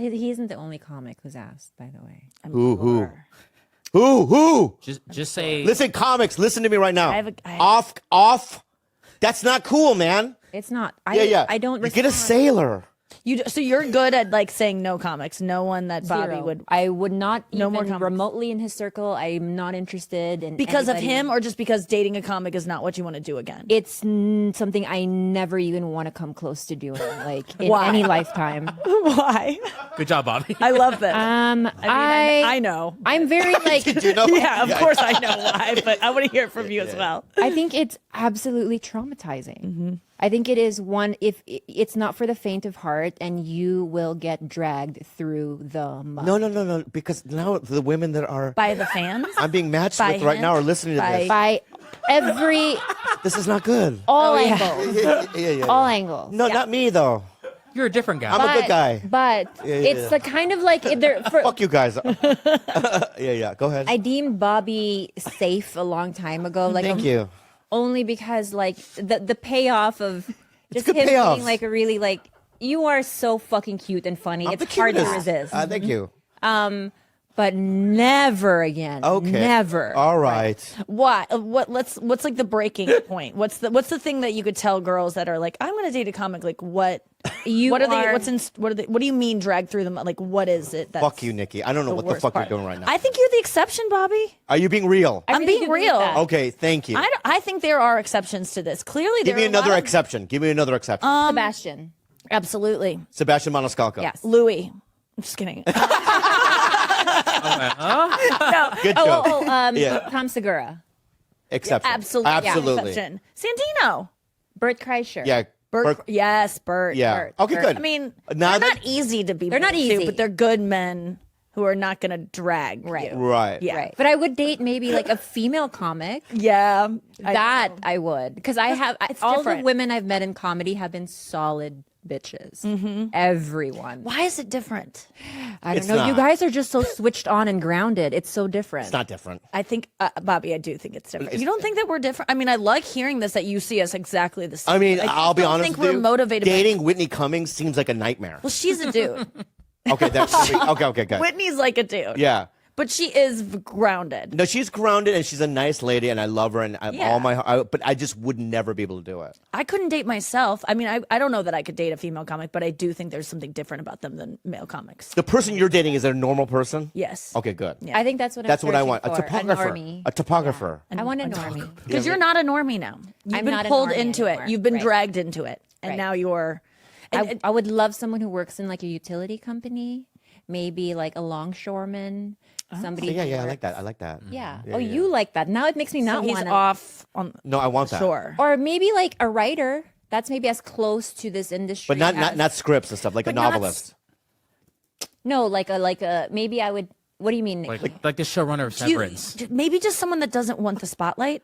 He isn't the only comic who's asked, by the way. Who? Just say. Listen, comics, listen to me right now. I have a- Off. That's not cool, man. It's not. Yeah. I don't You get a respond. sailor. So you're good at like saying no comics. No one that Bobby Zero. would I would not No even more comics. remotely in his circle. I'm not interested in because anybody. of him, or just because dating a comic is not what you want to do again. It's something I never even want to come close to doing, like in Why? any lifetime. Why? Good job, Bobby. I love this. I know. I'm very like. You know? Yeah, of course I know why, but I want to hear it from you as well. I think it's absolutely traumatizing. I think it is one, if it's not for the faint of heart, and you will get dragged through the mud. No. Because now the women that are By the fans? I'm being matched By with right him? now are listening to this. By every, This is not good. all yeah. angles. Yeah. All angles. No, not me though. You're a different guy. I'm a good guy. But it's the kind of like, Fuck you guys. Yeah. Go ahead. I deemed Bobby safe a long time ago. Like, Thank you. Only because like the payoff of just good him payoff. being like a really like, you are so fucking cute and funny. I'm the It's hard to cutest. resist. Thank you. But never again. Okay. Never. All right. Why? What's like the breaking point? What's the thing that you could tell girls that are like, I'm going to date a comic? Like what? You what are they? are- What do you mean drag through them? Like what is it? That's Fuck you, Nikki. I don't know what the worst fuck part? you're doing right now. I think you're the exception, Bobby. Are you being real? I I'm really being do believe real. that. Okay, thank you. I think there are exceptions to this. Clearly, Give there me are a lot another of- exception. Give me another exception. Sebastian. Absolutely, Sebastian Maniscalco. Yes. Louis. I'm just kidding. Good joke. Yeah. Tom Segura. Exception. Absolutely, Absolutely. exception. Santino. Bert Kreischer. Yeah. Bert. Yes, Bert. Yeah. Bert, Okay, Bert. good. I mean, Now they're that- not easy to be. They're not married to, easy. but they're good men who are not going to drag Right. you. Right. Yeah. Right. But I would date maybe like a female comic. Yeah. I would. Because I have It's all different. the women I've met in comedy have been solid bitches. Everyone. Why is it different? I don't It's know. You not. guys are just so switched on and grounded. It's so different. It's not different. I think, Bobby, I do think it's different. You don't think that we're different? I mean, I like hearing this, that you see us exactly the same. I mean, I just I'll be don't honest think with we're you. motivated by- Dating Whitney Cummings seems like a nightmare. Well, she's a dude. Okay, okay, good. Whitney's like a dude. Yeah. But she is grounded. No, she's grounded and she's a nice lady and I love her and Yeah. but I just would never be able to do it. I couldn't date myself. I mean, I don't know that I could date a female comic, but I do think there's something different about them than male comics. The person you're dating is a normal person? Yes. Okay, good. I think that's what That's I'm what I searching want. for. A topographer. normie. A topographer. I want a normie. Because you're not a normie now. You've I'm been not a pulled normie into anymore. it. You've been Right. dragged into it. And Right. now you're... I would love someone who works in like a utility company, maybe like a longshoreman, somebody. Yeah, who I works- like that. I like that. Yeah. Yeah, Oh, yeah. you like that. Now it makes me So not he's want to. off on No, I want that. shore. Or maybe like a writer. That's maybe as close to this industry. But not as- not scripts and stuff, like a But not novelist. No, like a maybe I would. What do you mean? Like the showrunner of You- Severance. maybe just someone that doesn't want the spotlight.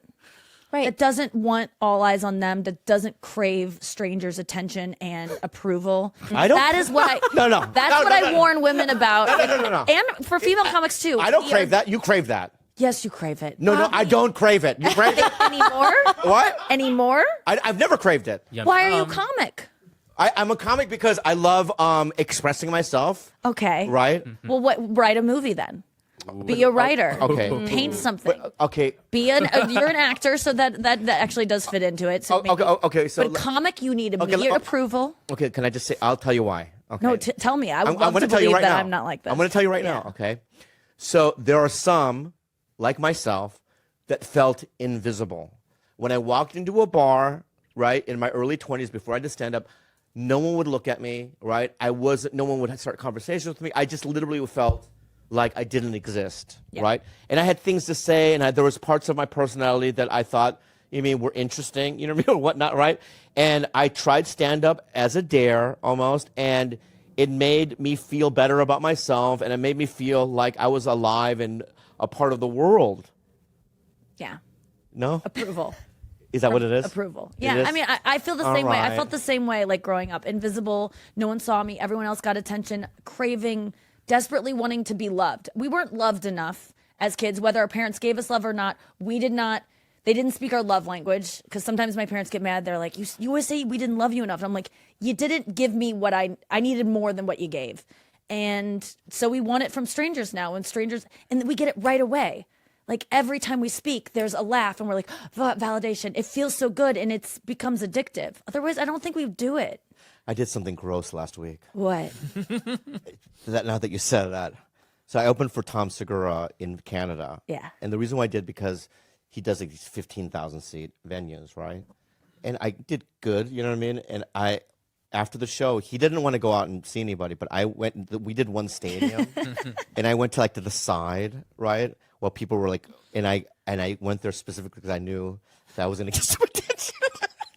right. That doesn't want all eyes on them, that doesn't crave strangers' attention and approval. I don't- That is what I. No. That's No, what no, I no. warn women about. No. And for female comics too. I don't We crave are- that. You crave that. Yes, you crave it. No, I don't crave it. You crave it? Anymore? What? Anymore? I've never craved it. Yeah, Why are you a comic? I'm a comic because I love expressing myself, Okay. right? Well, write a movie then. Be a writer. Okay. Paint something. Okay. You're an actor, so that actually does fit into it. So Okay, so but comic, you need Okay, immediate oh. approval. okay, can I just say I'll tell you why. Okay. No, tell me. I would I'm love going to to tell you believe right that now. I'm not like this. I'm going to tell you right Yeah. now, okay? So there are some, like myself, that felt invisible. When I walked into a bar, right, in my early 20s before I did stand up, no one would look at me, right? No one would start conversations with me. I just literally felt like I didn't exist, right? And I had things to say, and there was parts of my personality that I thought, were interesting, you know what I mean, or whatnot, right? And I tried stand-up as a dare, almost, and it made me feel better about myself, and it made me feel like I was alive and a part of the world. Yeah. No? Approval. Is that what it is? Approval. It Yeah, is? I mean, I feel the All same way. I right. felt the same way, like growing up, invisible. No one saw me. Everyone else got attention. Craving, desperately wanting to be loved. We weren't loved enough as kids, whether our parents gave us love or not. We did not. They didn't speak our love language, because sometimes my parents get mad. They're like, you always say we didn't love you enough. And I'm like, you didn't give me what I needed more than what you gave. And so we want it from strangers now, and we get it right away. Like every time we speak, there's a laugh and we're like, validation. It feels so good and it becomes addictive. Otherwise, I don't think we do it. I did something gross last week. What? Now that you said that. So I opened for Tom Segura in Canada. Yeah. And the reason why I did, because he does like these 15,000 seat venues, right? And I did good, you know what I mean? And after the show, he didn't want to go out and see anybody, but we did one stadium and I went to the side, right? While people were like, and I went there specifically because I knew that I was going to get some attention.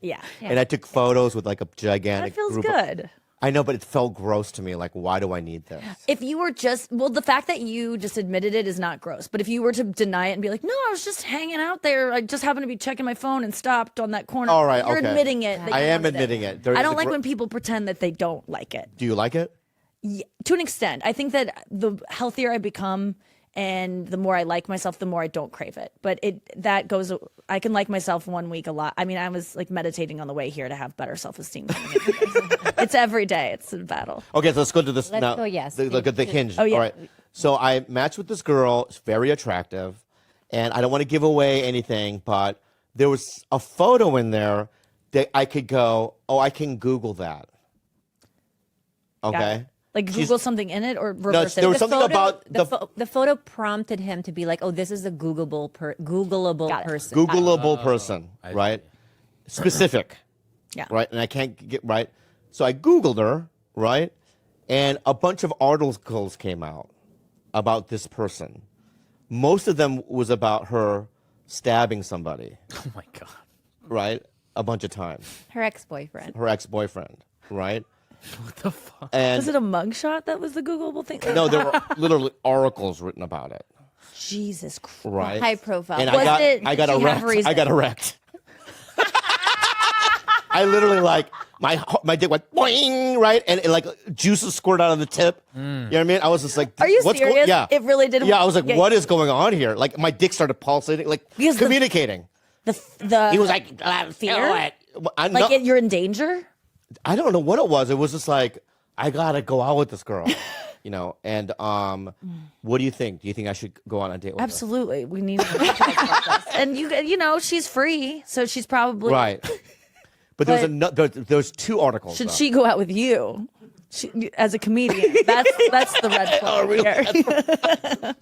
Yeah. And I took photos with like a gigantic That feels group good. I know, but it felt gross to me. Like, why do I need this? If you were the fact that you just admitted it is not gross. But if you were to deny it and be like, no, I was just hanging out there. I just happened to be checking my phone and stopped on that corner. All right, You're okay. admitting it. that I you am loved admitting it. I don't like when people pretend that they don't like it. Do you like it? Yeah, to an extent. I think that the healthier I become and the more I like myself, the more I don't crave it. But I can like myself 1 week a lot. I mean, I was like meditating on the way here to have better self-esteem. It's every day. It's a battle. Okay, so let's go to this Let's now. go, yes. Look at the hinge. Oh, yeah. All right. So I matched with this girl. It's very attractive. And I don't want to give away anything, but there was a photo in there that I could go, I can Google that. Okay? Like Google something in it or reverse it? there was something about the photo prompted him to be like, "Oh, this is a Googleable person." Googleable person, right? Specific. Yeah. Right? And I can't get right. So I Googled her, right? And a bunch of articles came out about this person. Most of them was about her stabbing somebody, Oh my god. right? A bunch of times. Her ex-boyfriend. Her ex-boyfriend, right? What the fuck? And Was it a mugshot that was the Googleable thing? no, there were literally articles written about it, Jesus Christ. right? High profile. And Was I it- got did she have erect. reason? I got erect. I literally my dick went boing, right, and it, like juices squirted out of the tip. You know what I mean? I was just like, Are you what's serious? Yeah, It really did. Yeah, I was like, Yeah. what is going on here? Like my dick started pulsating, like Because communicating. The He was like, fear? I you're in danger? I don't know what it was. It was just like, I gotta go out with this girl, you know. And what do you think? Do you think I should go on a date with Absolutely. We need to talk about this. And you know, she's free, so she's probably her? Right. But there was two articles. Should though. she go out with you? As a comedian, that's the red flag. Here.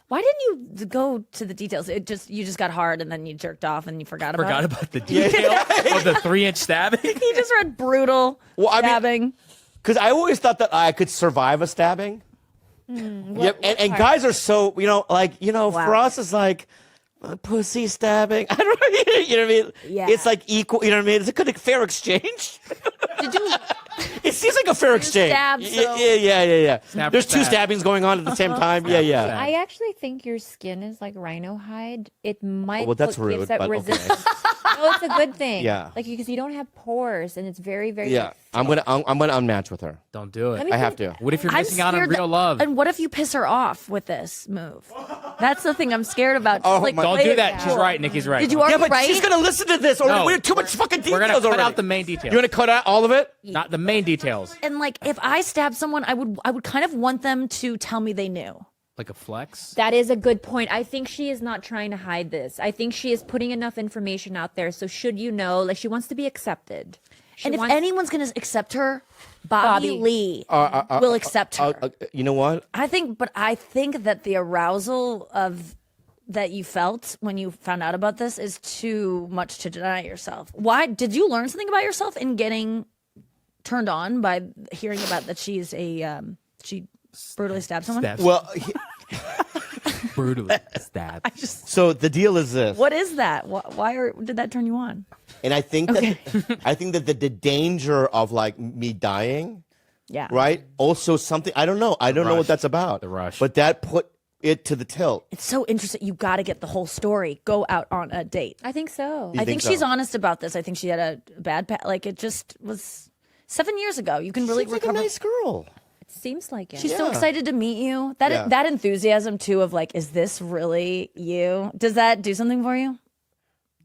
Why didn't you go to the details? You just got hard and then you jerked off and you forgot about it. Forgot about the detail of the 3-inch stabbing. He just read brutal stabbing. Because I always thought that I could survive a stabbing. Yep. And guys are so, for us, it's like pussy stabbing. I don't know. You know what I mean? Yeah. It's like equal. You know what I mean? It's a good fair exchange. Did you? It seems like a fair exchange. stabbed, so- Yeah. Stab There's for two stab. stabbings going on at the same time. Yeah. I actually think your skin is like rhino hide. It might. Well, that's gives rude, that but okay. resistance. No, it's a good thing. Yeah. Like because you don't have pores and it's very, very. Yeah. I'm gonna unmatch with her. Don't do it. Let me I have think- to. What if you're I'm missing out on scared real love? And what if you piss her off with this move? That's the thing I'm scared about. Just, Oh, like, my- Don't play do it that. She's cool. right. Nikki's right. Did you Yeah, already but write? she's gonna listen to this. Or No. we have too much fucking details We're gonna cut already. out the main details. You wanna cut out all of it? Not the main details. And like, if I stabbed someone, I would kind of want them to tell me they knew. Like a flex. That is a good point. I think she is not trying to hide this. I think she is putting enough information out there. So should you know, like she wants to be accepted. She And if wants- anyone's gonna accept her, Bobby Bobby. Lee will accept her. You know what? I think that the arousal of that you felt when you found out about this is too much to deny yourself. Why did you learn something about yourself in getting turned on by hearing about that she brutally stabbed someone? Stabs. Well, Brutally stabbed. so the deal is this. What is that? Did that turn you on? And I think that the danger of like me dying, Yeah. right? Also something I don't know. I don't know what rush. that's about. The rush. But that put it to the tilt. It's so interesting. You got to get the whole story. Go out on a date. I think so. You I think so? she's honest about this. I think she had a bad like it just was 7 years ago. You can really She's like a recover. nice girl. It seems like it. She's so Yeah. excited to meet you. That Yeah. that enthusiasm too of like, is this really you? Does that do something for you?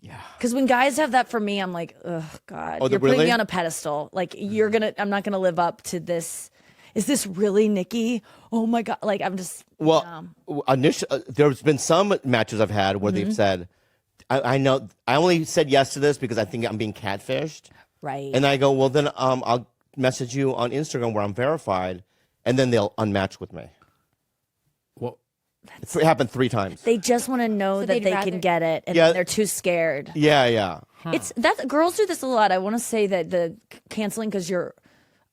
Yeah. Because when guys have that for me, I'm like, oh God, Oh, you're putting really? me on a pedestal. Like I'm not gonna live up to this. is this really Nikki? Oh my God. Like, I'm just, Well, initially, there's been some matches I've had where they've said, I know, I only said yes to this because I think I'm being catfished. right. And I go, well, then I'll message you on Instagram where I'm verified, and then they'll unmatch with me. Well, It happened 3 times. They just want to know that they'd they rather- can get it, and Yeah. they're too scared. Yeah. It's that girls do this a lot. I want to say that the canceling because you're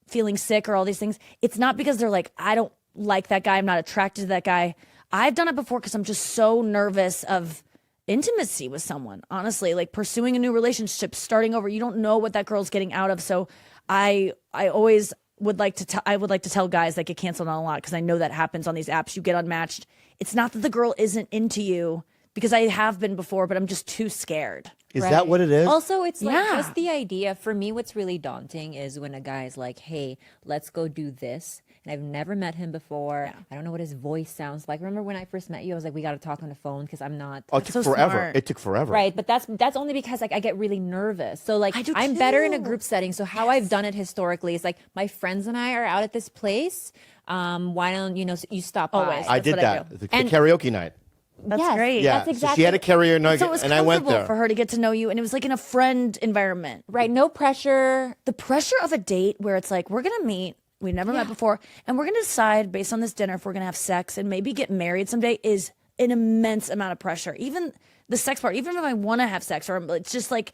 feeling sick or all these things. It's not because they're like, I don't like that guy. I'm not attracted to that guy. I've done it before because I'm just so nervous of intimacy with someone. Honestly, like pursuing a new relationship, starting over. You don't know what that girl's getting out of. So I always would like to I would like to tell guys that get canceled on a lot because I know that happens on these apps. You get unmatched. It's not that the girl isn't into you because I have been before, but I'm just too scared. Is that what it is? Also, it's like Yeah. just the idea. For me, what's really daunting is when a guy's like, hey, let's go do this. And I've never met him before. I don't know what his voice sounds like. Remember when I first met you, I was like, we got to talk on the phone because I'm not. Oh, it took so forever. smart. It took forever. Right, but that's only because like I get really nervous. So like I do I'm better in a too. group setting. So how I've done it historically is like my friends and I are out at this place. Why don't you stop by? Always. I That's did what I that. do. The And- karaoke night. That's Yes. great. Yeah. That's So exactly. she had a karaoke night, So it was and I went comfortable there. for her to get to know you, and it was like in a friend environment. Right, no pressure. The pressure of a date where it's like we're gonna meet, we've never met before, and we're gonna decide based on this dinner if we're gonna have sex and maybe get married someday is an immense amount of pressure. Even the sex part, even if I want to have sex, or it's just like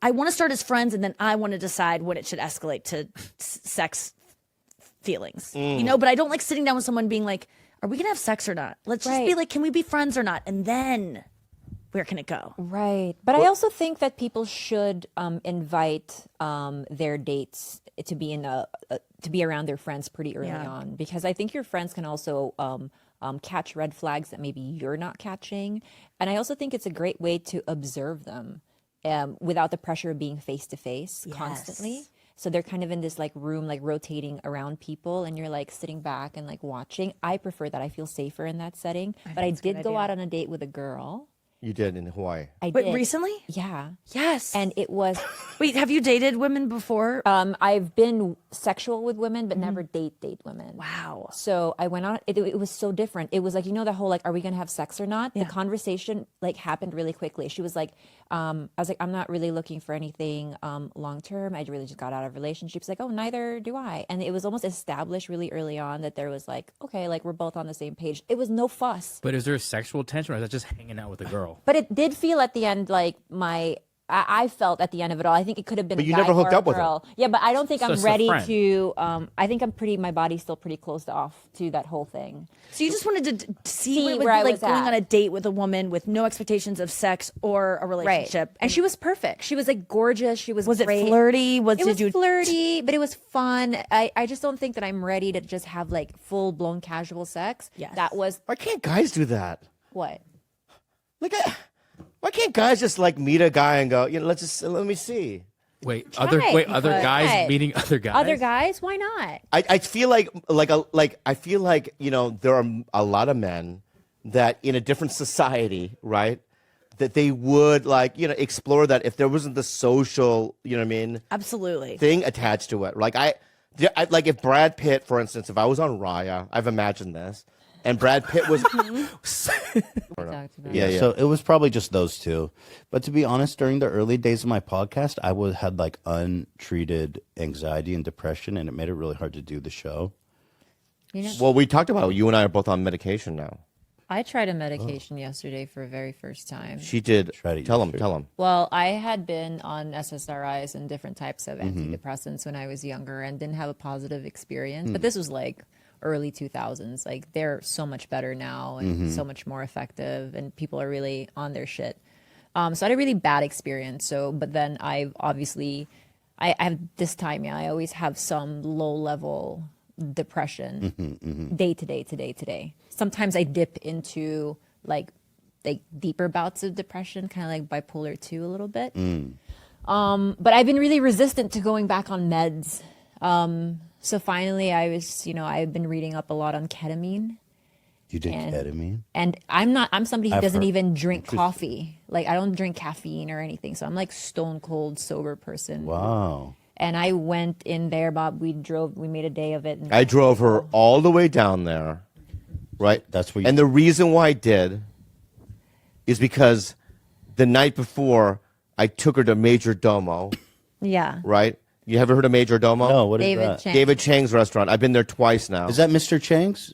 I want to start as friends, and then I want to decide when it should escalate to sex feelings, But I don't like sitting down with someone being like, "Are we gonna have sex or not?" Let's just be Right. like, "Can we be friends or not?" And then where can it go? Right. But I also think that people should invite their dates to be to be around their friends pretty early Yeah. on, because I think your friends can also catch red flags that maybe you're not catching. And I also think it's a great way to observe them without the pressure of being face to face constantly. So they're kind of in this like room, like rotating around people, and you're like sitting back and like watching. I prefer that. I feel safer in that setting. But I did go out on a date with a girl. You did in Hawaii. I Wait, did. recently? Yeah. Yes. And it was Wait, have you dated women before? I've been sexual with women, but never date women. Wow. So I went on. It was so different. It was like the whole like, are we gonna have sex or not? Yeah. The conversation like happened really quickly. She was like, I was like, I'm not really looking for anything long term. I really just got out of relationships. Like, oh, neither do I. And it was almost established really early on that there was like, okay, like we're both on the same page. It was no fuss. but is there sexual tension, or is that just hanging out with a girl? But it did feel at the end like I felt at the end of it all. I think it could have been. But a you guy never hooked or a up with her. girl. Yeah, but I don't think So I'm it's a ready friend. to. I think I'm pretty. My body's still pretty closed off to that whole thing. So you just wanted to see what it would where be I like was going at. on a date with a woman with no expectations of sex or a relationship. And she was perfect. She was like gorgeous. She was. Was great. it flirty? It was you flirty, but it was fun. I just don't think that I'm ready to just have like full blown casual sex. Yes. That was Why can't guys do that? what. Like, why can't guys just like meet a guy and go, let me see? Wait, Try it, other because- guys Try it. meeting other guys? Other guys? Why not? I feel like I feel like there are a lot of men that in a different society, right? That they would explore that if there wasn't the social, absolutely. thing attached to it. Like like if Brad Pitt, for instance, if I was on Raya, I've imagined this, and Brad Pitt was, yeah. So it was probably just those two. But to be honest, during the early days of my podcast, I had like untreated anxiety and depression, and it made it really hard to do the show. Well, we talked about it. You and I are both on medication now. I tried a medication yesterday for the very first time. She did. Tried it Tell him. yesterday. Tell him. Well, I had been on SSRIs and different types of antidepressants when I was younger and didn't have a positive experience. But this was like early 2000s. Like they're so much better now and so much more effective, and people are really on their shit. So I had a really bad experience. So, but then I've obviously, I have this time, I always have some low level depression day to day. Sometimes I dip into like deeper bouts of depression, kind of like bipolar 2 a little bit. But I've been really resistant to going back on meds. So finally I've been reading up a lot on ketamine. You did And- ketamine? And I'm somebody who I've doesn't heard- even drink coffee. Like I don't drink caffeine or anything. So I'm like stone cold sober person. Wow. And I went in there, Bob. We made a day of it. And I drove her all the way down there, right? That's where you- And the reason why I did is because the night before I took her to Major Domo, yeah. right? You ever heard of Major Domo? No, what is David that? Chang. David Chang's restaurant. I've been there twice now. Is that Mr. Chang's?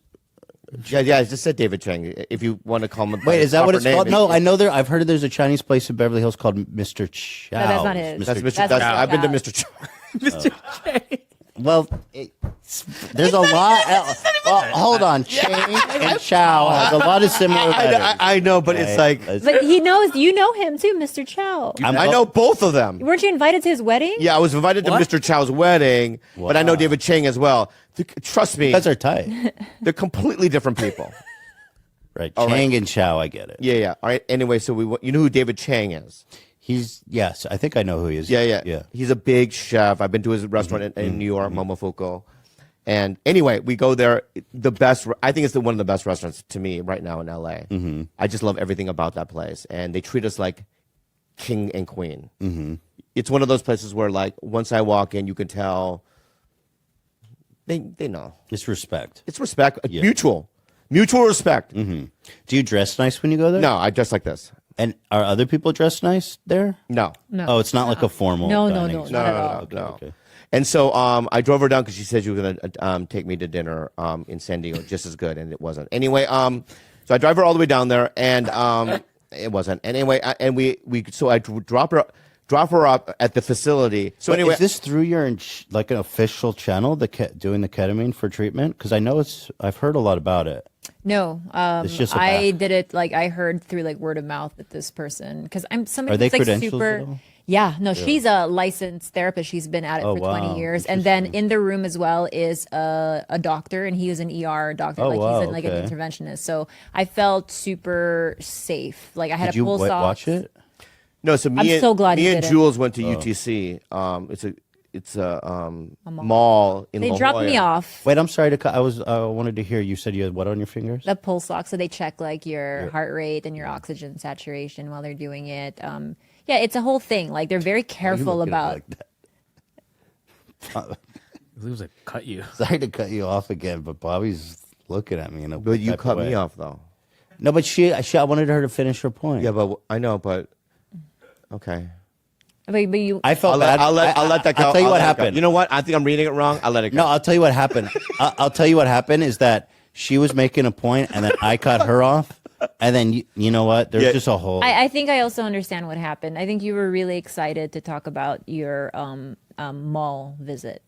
Yeah, I just said David Chang. If you want to call him. by Wait, his is that what proper it's name, called? No, I know there. I've heard there's a Chinese place in Beverly Hills called Mr. Chow. No, that's not his. That's Mr. That's That's, Chow. I've been to Mr. Chow. Well, there's a lot. Hold on, Chang and Chow has a lot of similar letters. I know, but it's like But he knows, you know him too, Mr. Chow. I know both of them. Weren't you invited to his wedding? Yeah, I was invited to Mr. Chow's wedding, but I know David Chang as well. Trust me, You guys are tight, they're completely different people. right? All Chang right. and Chow, I get it. Yeah. All right. Anyway, so you know who David Chang is? Yes, I think I know who he is. Yeah. He's a big chef. I've been to his restaurant in New York, Momofuku. And anyway, we go there. The best, I think it's one of the best restaurants to me right now in LA. I just love everything about that place. And they treat us like king and queen. It's one of those places where, like, once I walk in, you can tell they know. It's respect. It's respect, mutual respect. Do you dress nice when you go there? No, I dress like this. And are other people dressed nice there? No. No. Oh, it's not like a formal. No, dining not experience. at all. No. Okay. And so I drove her down because she said she was going to take me to dinner in San Diego, just as good, and it wasn't. Anyway, so I drive her all the way down there, and it wasn't. And anyway, so I drop her up at the facility. So But anyway, is this through your like an official channel, doing the ketamine for treatment? Because I know I've heard a lot about it. No, It's just a I back- did it like I heard through like word of mouth with this person because I'm somebody Are they who's like credentialed super. at all? Yeah, no, she's a licensed therapist. She's been at it Oh, for 20 wow. years, and then in the room as well is a doctor, and he was an ER doctor, Oh, like wow, he's like okay. an interventionist. So I felt super safe. Like I had Did a you pulse ox. watch it? no, so I'm so glad me you and did it. Jules went to UTC. It's a mall in They La dropped me Jolla. off. Wait, I'm sorry to cut. I wanted to hear you said you had what on your fingers? The pulse ox, so they check like your heart rate and your oxygen saturation while they're doing it. Yeah, it's a whole thing. Like they're very careful looking at me about. like that? He was like, cut you. Sorry to cut you off again, but Bobby's looking at me in a But you type of cut way. me off, though. No, but I wanted her to finish her point. Yeah, but I know, but okay. But you, I felt bad. I'll let that go. I'll tell you what let it go. happened. You know what? I think I'm reading it wrong. I'll let it go. No, I'll tell you what happened. I'll tell you what happened is that she was making a point, and then I cut her off, and then you know what? There's Yeah. just a whole. I think I also understand what happened. I think you were really excited to talk about your mall visit.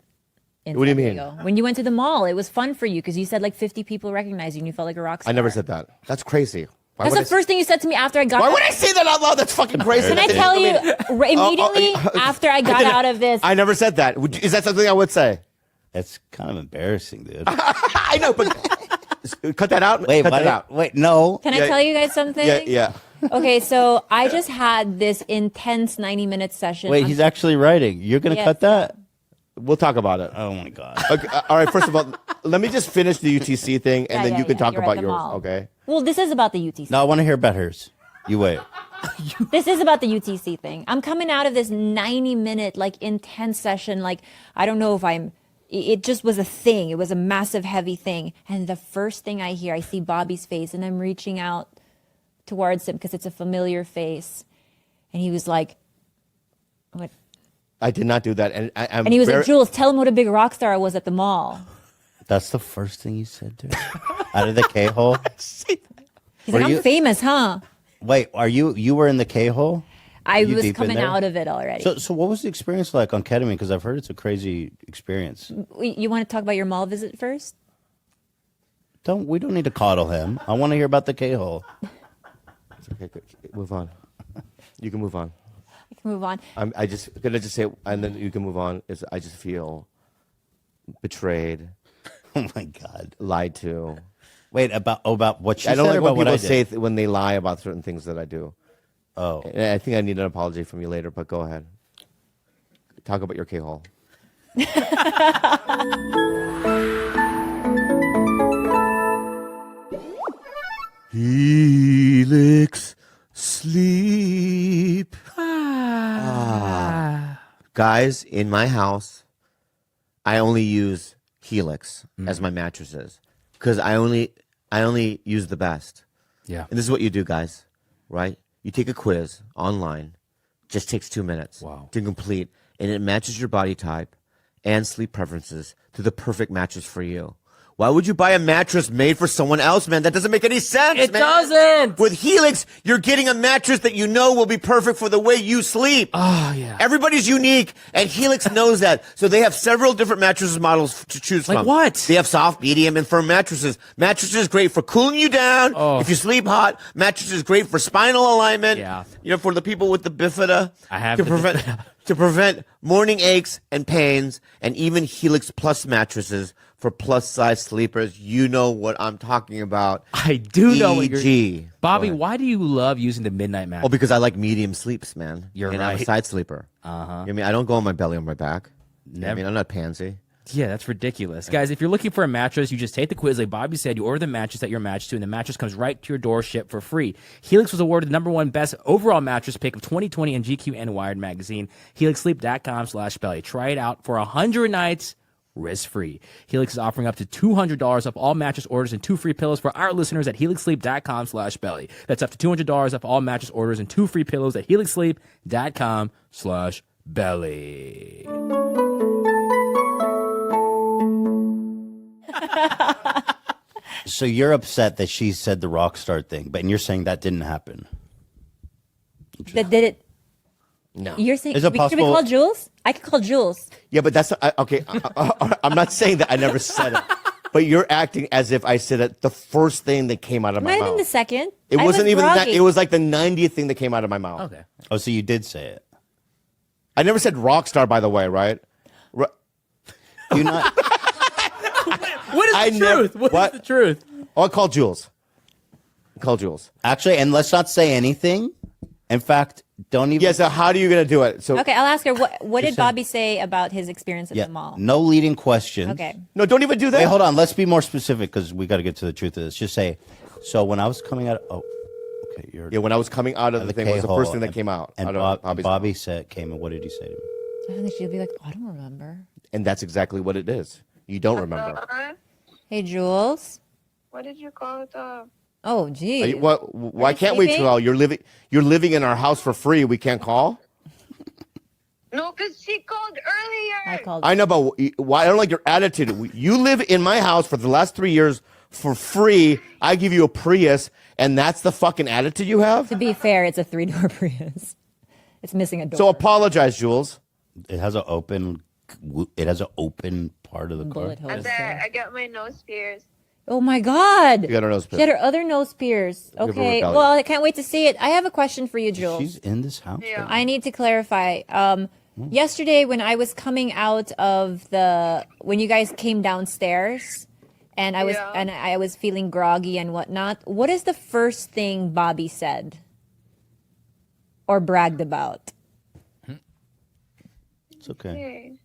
In What do you San mean? Diego. When you went to the mall, it was fun for you because you said like 50 people recognized you and you felt like a rock star. I never said that. That's crazy. Why That's would the first thing you said to me after I got Why out. would I say that out loud? That's fucking crazy. Can I tell you immediately after I got out of this? I never said that. Is that something I would say? It's kind of embarrassing, dude. I know, but cut that out. Wait, cut that out. wait, no. Can I Yeah. tell you guys something? Yeah. Okay, so I just had this intense 90-minute session. Wait, on- he's actually writing. You're gonna Yes. cut that? We'll talk about it. Oh my god. Okay, all right. First of all, let me just finish the UTC thing, and Yeah, then yeah, you can yeah. talk You're about at the yours. mall. Okay. Well, this is about the UTC. No, I want to hear about hers. You wait. This is about the UTC thing. I'm coming out of this 90-minute, like, intense session. Like, I don't know if it just was a thing. It was a massive, heavy thing. And the first thing I hear, I see Bobby's face, and I'm reaching out towards him because it's a familiar face. And he was like, what? I did not do that, and I'm And he was very, like, Jules, tell him what a big rock star I was at the mall. That's the first thing you said to her? Out of the K-hole? He's Were like, you- I'm famous, huh? Wait, you were in the K-hole? I You was deep in coming there? out of it already. So what was the experience like on ketamine? Because I've heard it's a crazy experience. You want to talk about your mall visit first? We don't need to coddle him. I want to hear about the K-hole. Okay, good. Move on. You can move on. I can move on. I just gonna just say, and then you can move on. Is I just feel betrayed, Oh my god. lied to. Wait, about what she I don't said like or when about what I people did? say when they lie about certain things that I do. Oh. And I think I need an apology from you later, but go ahead. Talk about your K-hole. Helix sleep. Guys, in my house, I only use Helix as my mattresses because I only use the best. Yeah. And this is what you do, guys, right? You take a quiz online, just takes 2 minutes to complete, and it matches your body type and sleep preferences to the perfect mattress for you. Why would you buy a mattress made for someone else, man? That doesn't make any sense, It man. doesn't. With Helix, you're getting a mattress that you know will be perfect for the way you sleep. Oh, yeah. Everybody's unique, and Helix knows that. So they have several different mattress models to choose Like from. what? They have soft, medium, and firm mattresses. Mattresses great for cooling you down if you sleep hot. Mattresses great for spinal alignment. Yeah. You know, for the people with the bifida. I have to the prevent bifida. to prevent morning aches and pains, and even Helix Plus mattresses for plus size sleepers. You know what I'm talking about. I do know what you're... EG. Bobby, Go ahead. why do you love using the midnight mattress? Oh, because I like medium sleeps, man. You're and I'm a right. side sleeper. I mean, I don't go on my belly on my back. You know what I Never. mean, I'm not pansy. Yeah, that's ridiculous. Guys, if you're looking for a mattress, you just take the quiz. Like Bobby said, you order the mattress that you're matched to, and the mattress comes right to your door, shipped for free. Helix was awarded the #1 best overall mattress pick of 2020 in GQ and Wired magazine. HelixSleep.com/belly. Try it out for 100 nights, risk-free. Helix is offering up to $200 off all mattress orders and 2 free pillows for our listeners at HelixSleep.com/belly. That's up to $200 off all mattress orders and 2 free pillows at HelixSleep.com/belly. So you're upset that she said the rock star thing, but you're saying that didn't happen. That did it. No. You're saying Is it should we possible- call Jules? I could call Jules. Yeah, but that's okay. I'm not saying that I never said it, but you're acting as if I said it the first thing that came out of my Might have mouth. been the second. It I wasn't was even that. groggy. It was like the 90th thing that came out of my mouth. Okay. Oh, so you did say it. I never said rock star, by the way, right? Do you not? What is I the never- truth? What what? is the truth? Oh, I call Jules. Call Jules. Actually, and let's not say anything. In fact, don't even. Yeah. So how are you gonna do it? So Okay, I'll ask her. What did Bobby say about his experience at Yeah, the mall? no leading questions. Okay. no, don't even do that. Wait, hold on. Let's be more specific because we got to get to the truth of this. Just say, so when I was coming out, okay, you're Yeah, when I was coming out of the thing, it was the K-hole, first thing that came out. And out of Bobby's Bobby mouth. said, came and what did he say to me? I don't think she'll be like, I don't remember. And that's exactly what it is. You don't remember. Hey, Jules. What did you call it? Oh, gee. Are you- what? Why you can't we sleeping? call? You're living in our house for free. We can't call. No, because she called earlier. I called. I know, but why? I don't like your attitude. You live in my house for the last 3 years for free. I give you a Prius, and that's the fucking attitude you have. To be fair, it's a 3-door Prius. It's missing a door. So apologize, Jules. It has an open. It has an open part of the car. bullet And holes. then I got my nose pierced. Oh my God. You got her nose She had pierced. her other nose pierced. her Okay. rebellion. Well, I can't wait to see it. I have a question for you, Jules. She's in this house. Yeah. I need to clarify. Yesterday, when I was coming out of when you guys came downstairs, and I was feeling groggy and whatnot. What is the first thing Bobby said or bragged about? It's okay. Hey.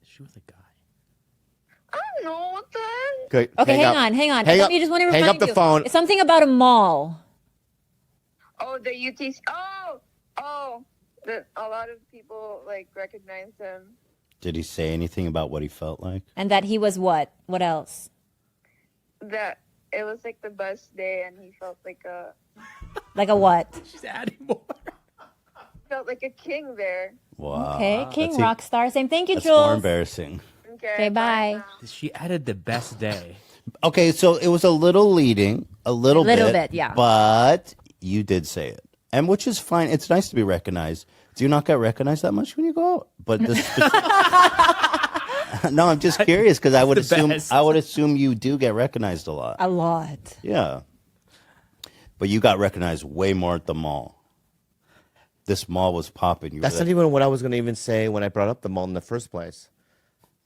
She was a guy. I don't know what the heck. Okay, Okay, hang up. on. Hang Let up. me just want to Hang remind up the you. phone. It's something about a mall. Oh, the UTC. Oh. That a lot of people like recognize him. Did he say anything about what he felt like? And that he was what? What else? That it was like the best day, and he felt like Like a what? She's adding more. a king there. Wow. Okay, King That's rock star. Same. Thank you, That's more Jules. embarrassing. Okay, bye. now. She added the best day. Okay, so it was a little leading, a little bit, yeah. But you did say it, and which is fine. It's nice to be recognized. Do you not get recognized that much when you go out? But this no, I'm just curious because I would It's the assume best. you do get recognized a lot. A lot. Yeah, but you got recognized way more at the mall. This mall was popping. That's not even what I was going to even say when I brought up the mall in the first place.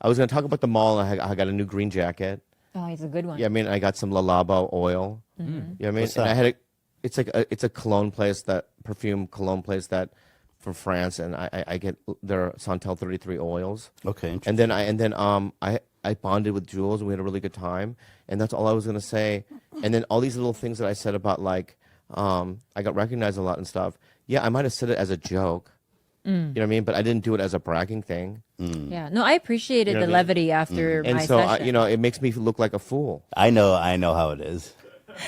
I was going to talk about the mall, and I got a new green jacket. Oh, he's a good one. Yeah, I mean, I got some La Labo oil. You know what I mean? What's And that? I had it's a cologne place, perfume cologne place that from France, and I get their Santal 33 oils. Okay, And then I bonded with Jules, and we had a really good time. And that's all I was gonna say. And then all these little things that I said about like I got recognized a lot and stuff. Yeah, I might have said it as a joke, You know what I mean? But I didn't do it as a bragging thing. Yeah. No, I appreciated You know the what I mean? levity after And my so, session. you know, it makes me look like a fool. I know how it is.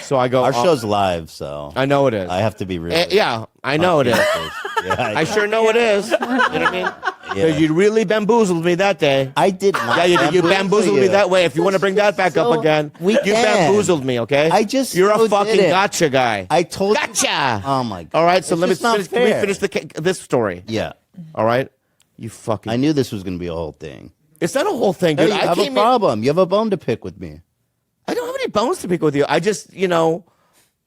So I go, Our show's live, so I know it is. I have to be real. Yeah, I know it is. Yeah, I sure know it is. You know what I mean? Yeah. You really bamboozled me that day. I did not. Yeah, you did. You bamboozled me that way. If you want to bring that back up So, again, we you can. bamboozled me, okay? You're so a fucking did it. gotcha guy. I told you. Gotcha. Oh my god. All right, so It's let me just not finish, can we fair. finish this story. Yeah. All right, you fucking. I knew this was going to be a whole thing. It's not a whole thing, Hey, dude. you I have a came in. problem. You have a bone to pick with me. I don't have any bones to pick with you. I just, you know,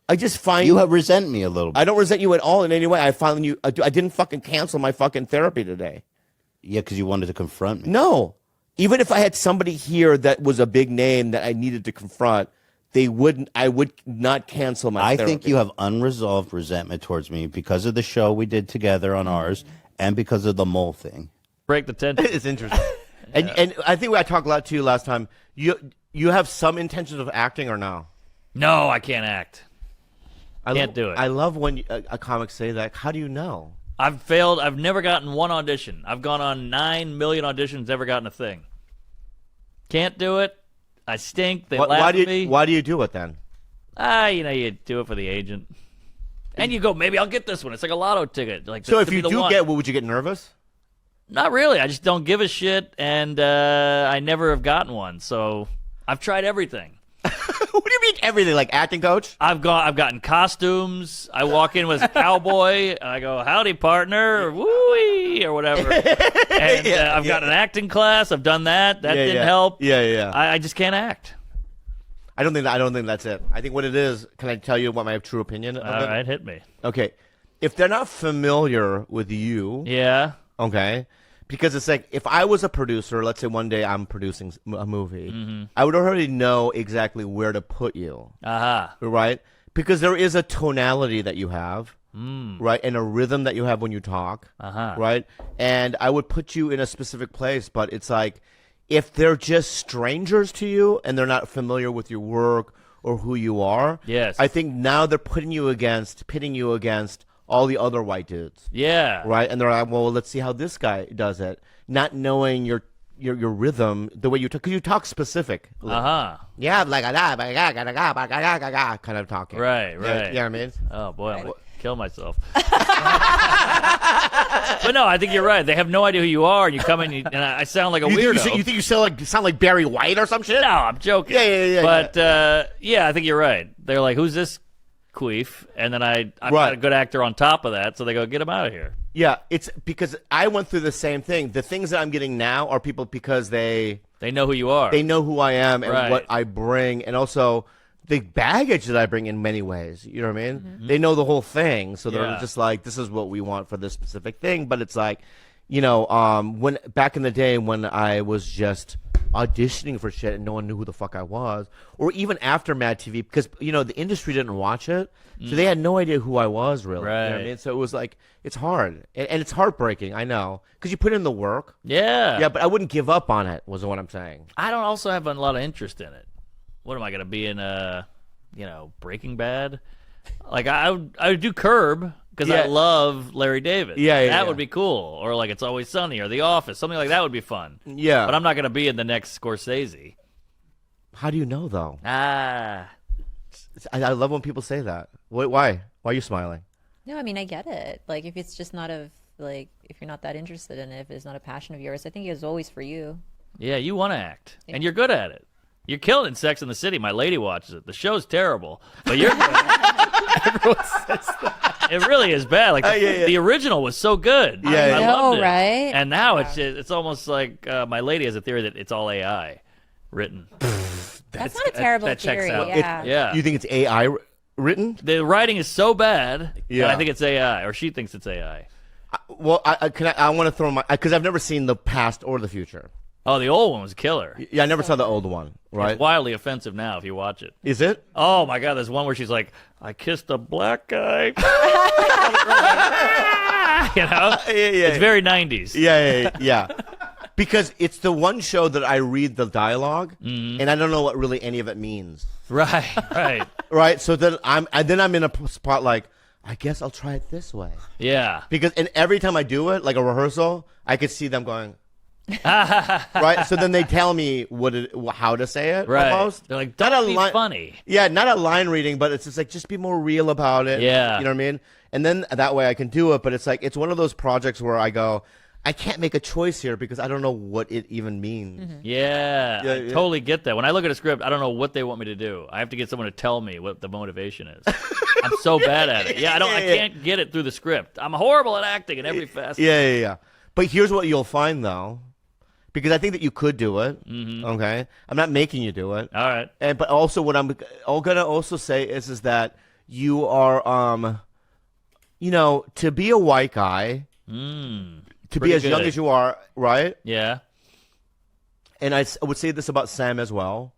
I just find You have resent me a little bit. I don't resent you at all in any way. I find you. I didn't fucking cancel my fucking therapy today. Yeah, because you wanted to confront me. No. Even if I had somebody here that was a big name that I needed to confront, they wouldn't. I would not cancel my I therapy. think you have unresolved resentment towards me because of the show we did together on ours and because of the mole thing. Break the tension. It's interesting. And I think I talked a lot to you last time. You have some intentions of acting or no? No, I can't act. Can't do it. I love when a comic say that. How do you know? I've failed. I've never gotten one audition. I've gone on 9 million auditions, never gotten a thing. Can't do it. I stink. They laugh at me. Why do you do it then? You know, you do it for the agent. And you go, maybe I'll get this one. It's like a lotto ticket. Like, So this if could you be the do one. get, would you get nervous? Not really. I just don't give a shit, and I never have gotten one. So I've tried everything. What do you mean everything? Like acting coach? I've gotten costumes. I walk in with a cowboy. And I go, howdy, partner, or woo-wee, or whatever. And I've got an acting class. I've done that. That didn't help. Yeah. I just can't act. I don't think that's it. I think what it is. Can I tell you what my true opinion of All it? right, hit me. Okay. If they're not familiar with you, Yeah. okay, because it's like if I was a producer, let's say one day I'm producing a movie, Mm-hmm. I would already know exactly where to put you, Aha. right? Because there is a tonality that you have, right, and a rhythm that you have when you talk, Uh-huh. right? And I would put you in a specific place, but it's like if they're just strangers to you and they're not familiar with your work or who you are, Yes. I think now they're pitting you against all the other white dudes. Yeah. Right, and they're like, well, let's see how this guy does it, not knowing your rhythm, the way you talk, because you talk specific. Uh-huh. Yeah, like kind of talking. Right. Yeah, you know what I mean? Oh, boy, I'm going to kill myself. But no, I think you're right. They have no idea who you are, and you come in, and I sound like a weirdo. You think you sound like Barry White or some shit? No, I'm joking. Yeah. But, I think you're right. They're like, who's this queef? And then I'm not a good actor on top of that, so they go, get him out of here. Yeah, it's because I went through the same thing. The things that I'm getting now are people because they know who you are. They know who I am and Right. what I bring, and also the baggage that I bring in many ways. You know what I mean? Mm-hmm. They know the whole thing, so they're Yeah. just like, "This is what we want for this specific thing." But it's like, you know, when back in the day when I was just auditioning for shit and no one knew who the fuck I was, or even after Mad TV, because you know the industry didn't watch it, so they had no idea who I was really. You know what I Right. mean? So it was like it's hard and it's heartbreaking. I know because you put in the work. Yeah. Yeah, but I wouldn't give up on it. Was what I'm saying. I don't also have a lot of interest in it. What am I going to be in, Breaking Bad? Like, I would do Curb because I Yeah. love Larry David. Yeah, That yeah. would be cool. Or, like, It's Always Sunny or The Office. Something like that would be fun. Yeah, But I'm not going to be in the next Scorsese. How do you know though? Ah. I love when people say that. Why? Why are you smiling? No, I mean, I get it. Like, if it's just not if you're not that interested in it, if it's not a passion of yours, I think it's always for you. Yeah, you want to act. And you're good at it. You're killing in Sex in the City. My lady watches it. The show's terrible. But you're good. Everyone says that. It really is bad. Like, the original was so good. Yeah, I yeah. loved it. right? And now it's almost like my lady has a theory that it's all AI written. That's not a terrible that checks theory. out. Yeah. Yeah. You think it's AI written? The writing is so bad Yeah. that I think it's AI, or she thinks it's AI. Well, I want to throw my because I've never seen the past or the future. Oh, the old one was killer. Yeah, I never saw the old one. Right? It's wildly offensive now if you watch it. Is it? Oh my God, there's one where she's like, "I kissed a black guy." You know, it's very 90s. Yeah. Because it's the one show that I read the dialogue and I don't know what really any of it means. Right, right. Right? So then I'm in a spot like I guess I'll try it this way. Yeah. Because and every time I do it, like a rehearsal, I could see them going, right? So then they tell me how to say it. Right. Almost. They're like, Not don't a be line- funny. Yeah, not a line reading, but it's just like just be more real about it. Yeah. You know what I mean? And then that way I can do it. But it's like it's one of those projects where I go, I can't make a choice here because I don't know what it even means. Mm-hmm. Yeah, Yeah, I yeah. totally get that. When I look at a script, I don't know what they want me to do. I have to get someone to tell me what the motivation is. I'm so bad at it. Yeah, I can't get it through the script. I'm horrible at acting in every facet. Yeah. But here's what you'll find though, because I think that you could do it. Mm-hmm. Okay, I'm not making you do it. All right. But also what I'm gonna also say is that you are to be a white guy, to be Pretty as young good. as you are, right? Yeah. And I would say this about Sam as well.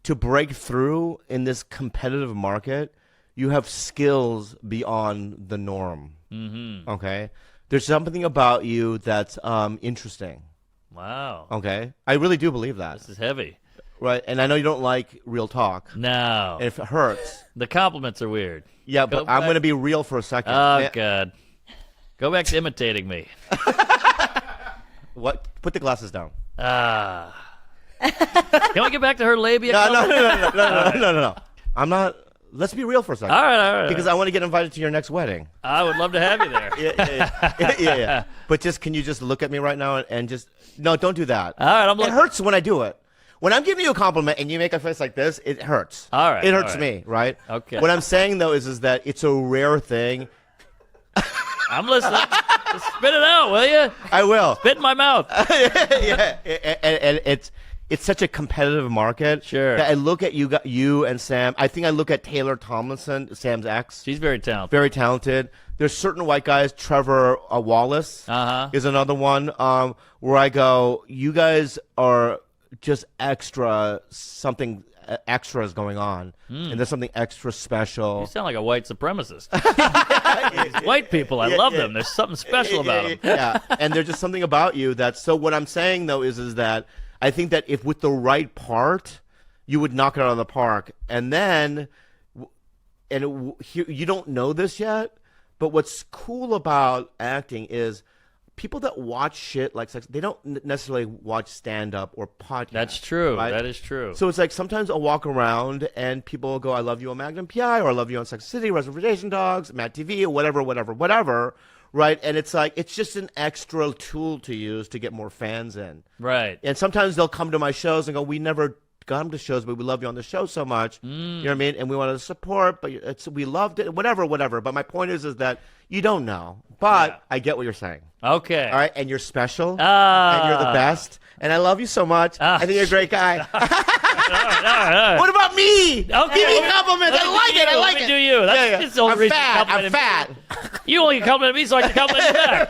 To break through in this competitive market, you have skills beyond the norm. Mm-hmm. Okay? There's something about you that's interesting. Wow. Okay? I really do believe that. This is heavy. Right? And I know you don't like real talk. No. And if it hurts. The compliments are weird. Yeah, Go but I'm back- going to be real for a second. Oh, Yeah. God. Go back to imitating me. What? Put the glasses down. Ah. Can we get back to her labia? No. I'm not. Let's be real for a second. All right. Because I want to get invited to your next wedding. I would love to have you there. Yeah. But can you just look at me right now and just no, don't do that. All right, I'm It looking. hurts when I do it. When I'm giving you a compliment and you make a face like this, it hurts. All right, It hurts all right. me, right? Okay. What I'm saying though is that it's a rare thing. I'm listening. Just spit it out, will you? I will. Spit in my mouth. Yeah. And it's such a competitive market. Sure. That I look at you and Sam. I think I look at Taylor Tomlinson, Sam's ex. She's very talented. Very talented. There's certain white guys. Trevor Wallace is another one. Where I go, you guys are just something extra is going on, and there's something extra special. You sound like a white supremacist. These white people, I love them. There's something special about them. Yeah, and there's just something about you that. So what I'm saying though is that I think that if with the right part, you would knock it out of the park, and then, you don't know this yet, but what's cool about acting is people that watch shit like sex, they don't necessarily watch stand-up or podcasts. That's true. right? That is true. So it's like sometimes I'll walk around and people will go, I love you on Magnum PI, or I love you on Sex City, Reservation Dogs, Matt TV, or whatever, right? And it's like, it's just an extra tool to use to get more fans in. Right. And sometimes they'll come to my shows and go, we never got them to shows, but we love you on the show so much. You know what I mean? And we wanted to support, but we loved it, whatever. But my point is that you don't know. But I get what you're saying. Okay. All right, and you're special, and you're the best, and I love you so much. I think you're a great guy. All right. What about me? Okay. Give me compliments. I like it. I like Let it. me do you. That's it's the only I'm reason you fat. I'm complimented me. fat. You only compliment me so I can compliment you back.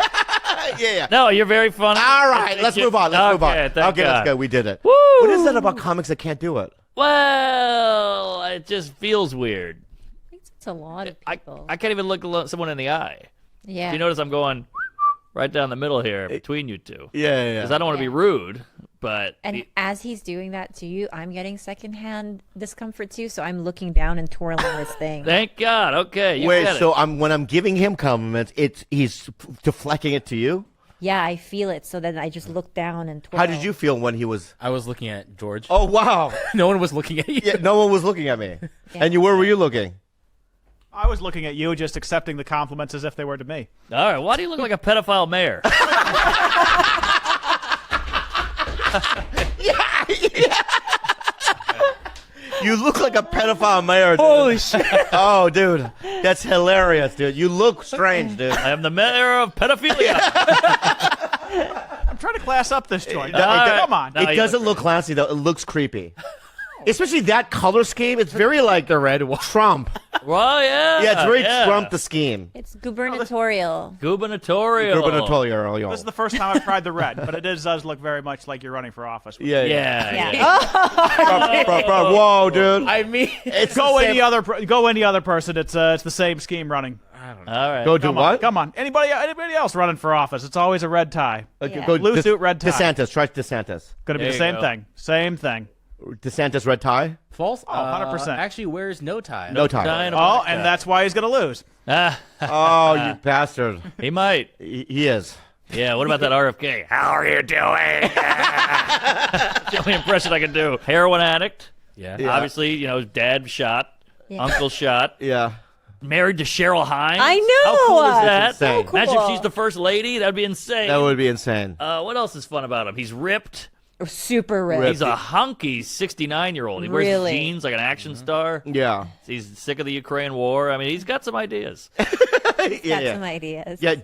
Yeah. No, you're very funny. All right, let's move on. Let's move on. Thank Okay, God. let's go. We did it. Woo! What is that about comics that can't do it? Well, it just feels weird. I think it's a lot of I people. can't even look someone in the eye. yeah. You notice I'm going right down the middle here between you two. Yeah. Because I don't want to be rude, but And as he's doing that to you, I'm getting secondhand discomfort too. So I'm looking down and twirling this thing. thank God. Okay, you Wait, get it. so when I'm giving him compliments, he's deflecting it to you? Yeah, I feel it. So then I just look down and twirl. How did you feel when he was? I was looking at George. Oh wow! No one was looking at you. Yeah, no one was looking at me. And where were you looking? I was looking at you, just accepting the compliments as if they were to me. All right, why do you look like a pedophile mayor? You look like a pedophile mayor. Dude. Holy shit. Oh, dude, that's hilarious, dude. You look strange, dude. I am the mayor of pedophilia. I'm trying to class up this joint. right. Come on. No, It you doesn't look look classy though. It looks creepy. Especially that color scheme. It's very like the red one. Trump. Well, yeah. Yeah, it's very Trump the scheme. It's gubernatorial. Gubernatorial. Gubernatorial. This is the first time I've tried the red, but it does look very much like you're running for office. Yeah. Yeah. Bro, whoa, dude. I mean, It's Go the any same- other person. It's the same scheme running. All right. Go do Come what? on, come on. Anybody else running for office? It's always a red tie. Okay, Yeah. go Blue suit, red tie. DeSantis. Try DeSantis. Going to be There the you same go. thing. Same thing. DeSantis red tie? False. 100%. Actually wears no tie. No tie. tie and a Oh, black and tie. that's why he's going to lose. Oh, you bastard. He might. He is. Yeah, what about that RFK? How are you doing? That's the only impression I can do. Heroin addict. Yeah. Obviously, dad shot, uncle shot. Yeah. Married to Cheryl Hines. I know. How cool is that? insane. So Imagine if cool. she's the first lady. That'd be insane. That would be insane. What else is fun about him? He's ripped. Super rich. He's a hunky 69-year-old. He wears Really? jeans like an action star. Yeah. He's sick of the Ukraine war. I mean, he's got some ideas. Yeah. Got some ideas. Yeah,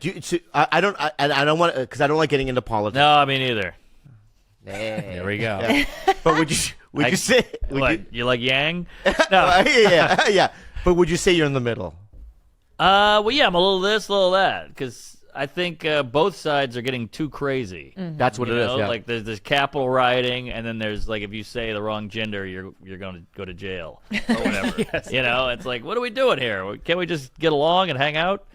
I don't want because I don't like getting into politics. No, I mean either. There we go. Yeah. But would you say What? You like Yang? yeah. But would you say you're in the middle? Well, yeah, I'm a little this, a little that, because I think both sides are getting too crazy. That's what You it is. know, Yeah. like there's capital rioting, and then there's like if you say the wrong gender, you're going to go to jail or whatever. It's like, what are we doing here? Can't we just get along and hang out?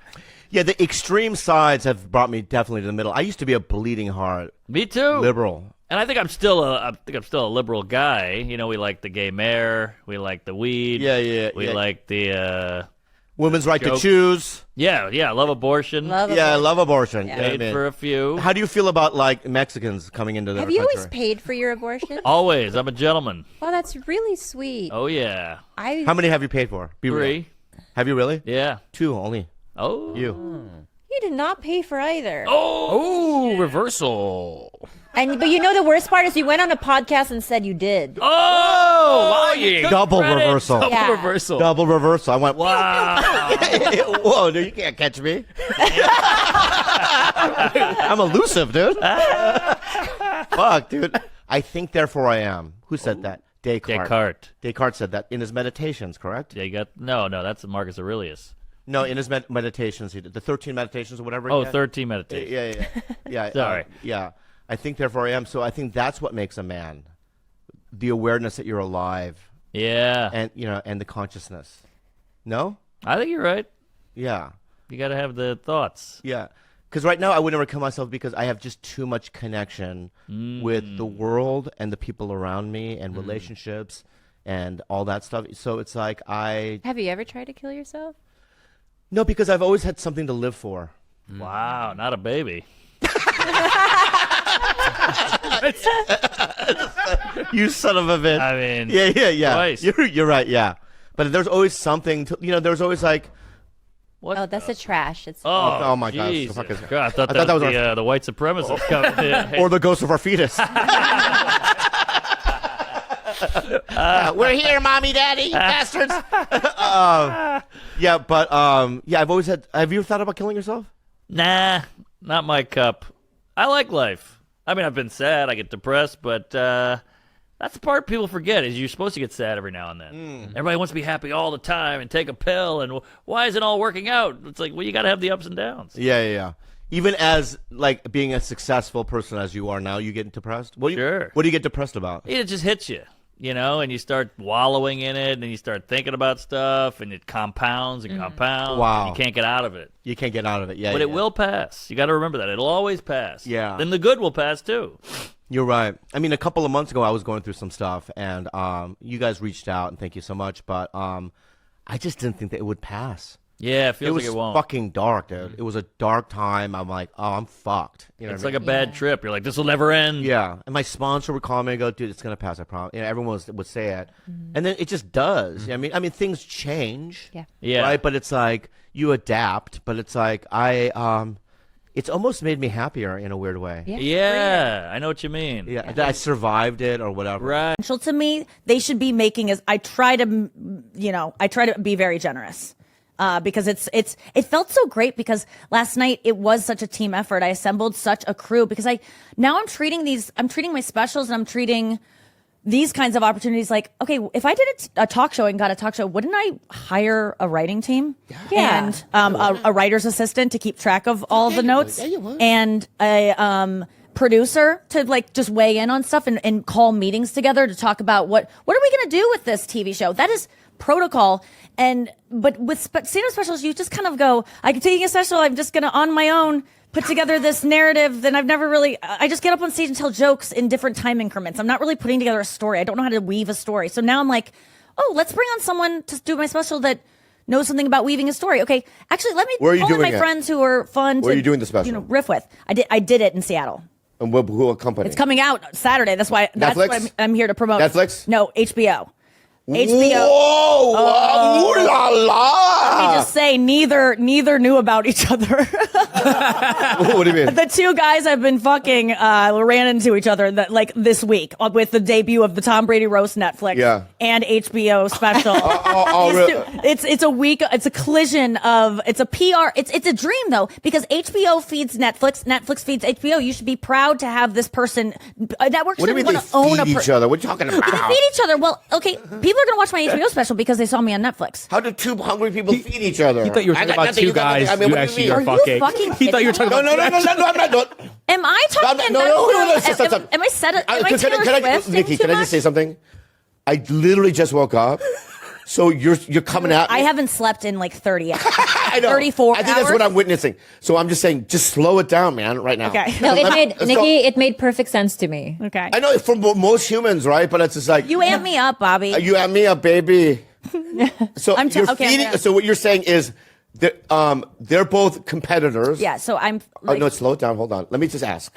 Yeah, the extreme sides have brought me definitely to the middle. I used to be a bleeding heart Me too. liberal. And I think I'm still a liberal guy. We like the gay mayor, we like the weed. We like the Women's right joke. to choose. I love abortion. Yeah, I love abortion. Yeah. You know what I Paid mean? for a few. How do you feel about like Mexicans coming into their Have you country? always paid for your abortion? Always, I'm a gentleman. Well, that's really sweet. Oh yeah, How many have you paid for? Be real. 3. Have you really? Yeah. 2 only. Oh. You. You did not pay for either. Oh, reversal. But the worst part is you went on a podcast and said you did. Oh, lying. Double reversal. Yeah. Reversal. Double reversal. I went, Wow. whoa, dude, you can't catch me. I'm elusive, dude. Fuck, dude. I think, therefore I am. Who said that? Descartes. Descartes. Descartes said that in his meditations, correct? Yeah, you got no. That's Marcus Aurelius. No, in his meditations, he did the 13 meditations or whatever. Oh, he had. 13 meditation. Yeah. Sorry. Yeah. I think, therefore I am. So I think that's what makes a man. The awareness that you're alive, Yeah, and and the consciousness. No. I think you're right. Yeah. You got to have the thoughts. Yeah. Because right now I would never kill myself because I have just too much connection with the world and the people around me and relationships and all that stuff. So it's like Have you ever tried to kill yourself? No, because I've always had something to live for. Wow, not a baby. You son of a bitch. I mean, Yeah. twice. You're right, yeah. But there's always something to, there's always like, What? Oh, that's a trash. It's Oh my God, Jesus. the fuck is- God, I thought I thought that was that was the white supremacist coming in. or the ghost of our fetus. We're here, mommy, daddy, you bastards. I've always had. Have you ever thought about killing yourself? Nah, not my cup. I like life. I mean, I've been sad. I get depressed, but that's the part people forget is you're supposed to get sad every now and then. Everybody wants to be happy all the time and take a pill. And why isn't it all working out? It's like, well, you got to have the ups and downs. Yeah. Even as like being a successful person as you are now, you get depressed. What do you, Sure. What do you get depressed about? It just hits you, and you start wallowing in it, and you start thinking about stuff, and it compounds and compounds. Wow. And you can't get out of it. You can't get out of it. Yeah, But it will pass. You got to remember that. It'll always pass. Yeah. Then the good will pass, too. You're right. I mean, a couple of months ago, I was going through some stuff, and you guys reached out, and thank you so much. But I just didn't think that it would pass. Yeah, it feels It was like it won't. fucking dark, dude. It was a dark time. I'm like, oh, I'm fucked. You know It's what I like mean? a bad trip. You're like, this will never end. Yeah, and my sponsor would call me and go, "Dude, it's gonna pass. I promise." Everyone would say it, and then it just does. I mean, things change. Yeah. Yeah. Right, but it's like you adapt. But it's like it's almost made me happier in a weird way. Yeah. Yeah, I know what you mean. Yeah, that I survived it or whatever. Right. To me, they should be making I try to be very generous. Because it felt so great because last night it was such a team effort. I assembled such a crew because I'm treating my specials and I'm treating these kinds of opportunities like, okay, if I did a talk show and got a talk show, wouldn't I hire a writing team and a writer's assistant to keep track of all the notes and a producer to like just weigh in on stuff and call meetings together to talk about what are we going to do with this TV show? That is protocol. But with stand-up specials, you just kind of go, I'm taking a special, I'm just going to on my own put together this narrative. Then I just get up on stage and tell jokes in different time increments. I'm not really putting together a story. I don't know how to weave a story. So now I'm like, oh, let's bring on someone to do my special that knows something about weaving a story. Okay, actually, let me call in my friends who are fun. Where are you doing the special? Riff with. I did it in Seattle. And what company? It's coming out Saturday. That's what I'm here to promote. Netflix? No, HBO. HBO. Whoa! Ooh la la! Let me just say, neither knew about each other. What do you mean? The two guys I've been fucking ran into each other this week with the debut of the Tom Brady roast Netflix and HBO special. It's a week. It's a collision of. It's a PR. It's a dream though, because HBO feeds Netflix. Netflix feeds HBO. You should be proud to have this person. Network what do you mean want they to own feed each other? What are you talking about? They feed each other. Well, okay. People are going to watch my HBO special because they saw me on Netflix. How do two hungry people feed each other? He thought you were talking about two guys who actually are fucking. He thought you were talking about No, I'm not. Am I talking? No, stop. Am I Taylor Swift? Nikki, can I just say something? I literally just woke up. So you're coming out. I haven't slept in like 30 hours. I know. 34 I think hours. that's what I'm witnessing. So I'm just saying, just slow it down, man, right now. Okay. No, it made perfect sense to me. Okay. I know for most humans, right? But it's just like you amp me up, Bobby. You amp me up, baby. So So what you're saying is they're both competitors. Yeah. So I'm. No, slow it down. Hold on. Let me just ask.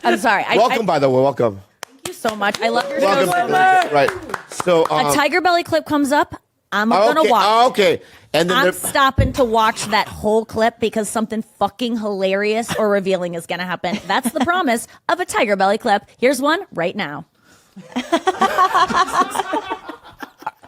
I'm sorry. Welcome, by the way. Welcome. Thank you so much. I love your show so much. Right. So a Tiger Belly clip comes up. I'm gonna watch. Okay. And then I'm stopping to watch that whole clip because something fucking hilarious or revealing is gonna happen. That's the promise of a Tiger Belly clip. Here's one right now.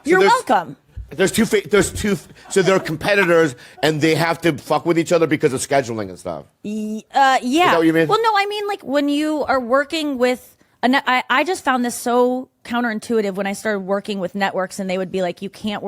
You're welcome. There's two. So they're competitors, and they have to fuck with each other because of scheduling and stuff. Yeah. Is that what you mean? Well, no, I mean like when you are working with. I just found this so counterintuitive when I started working with networks, and they would be like, "You can't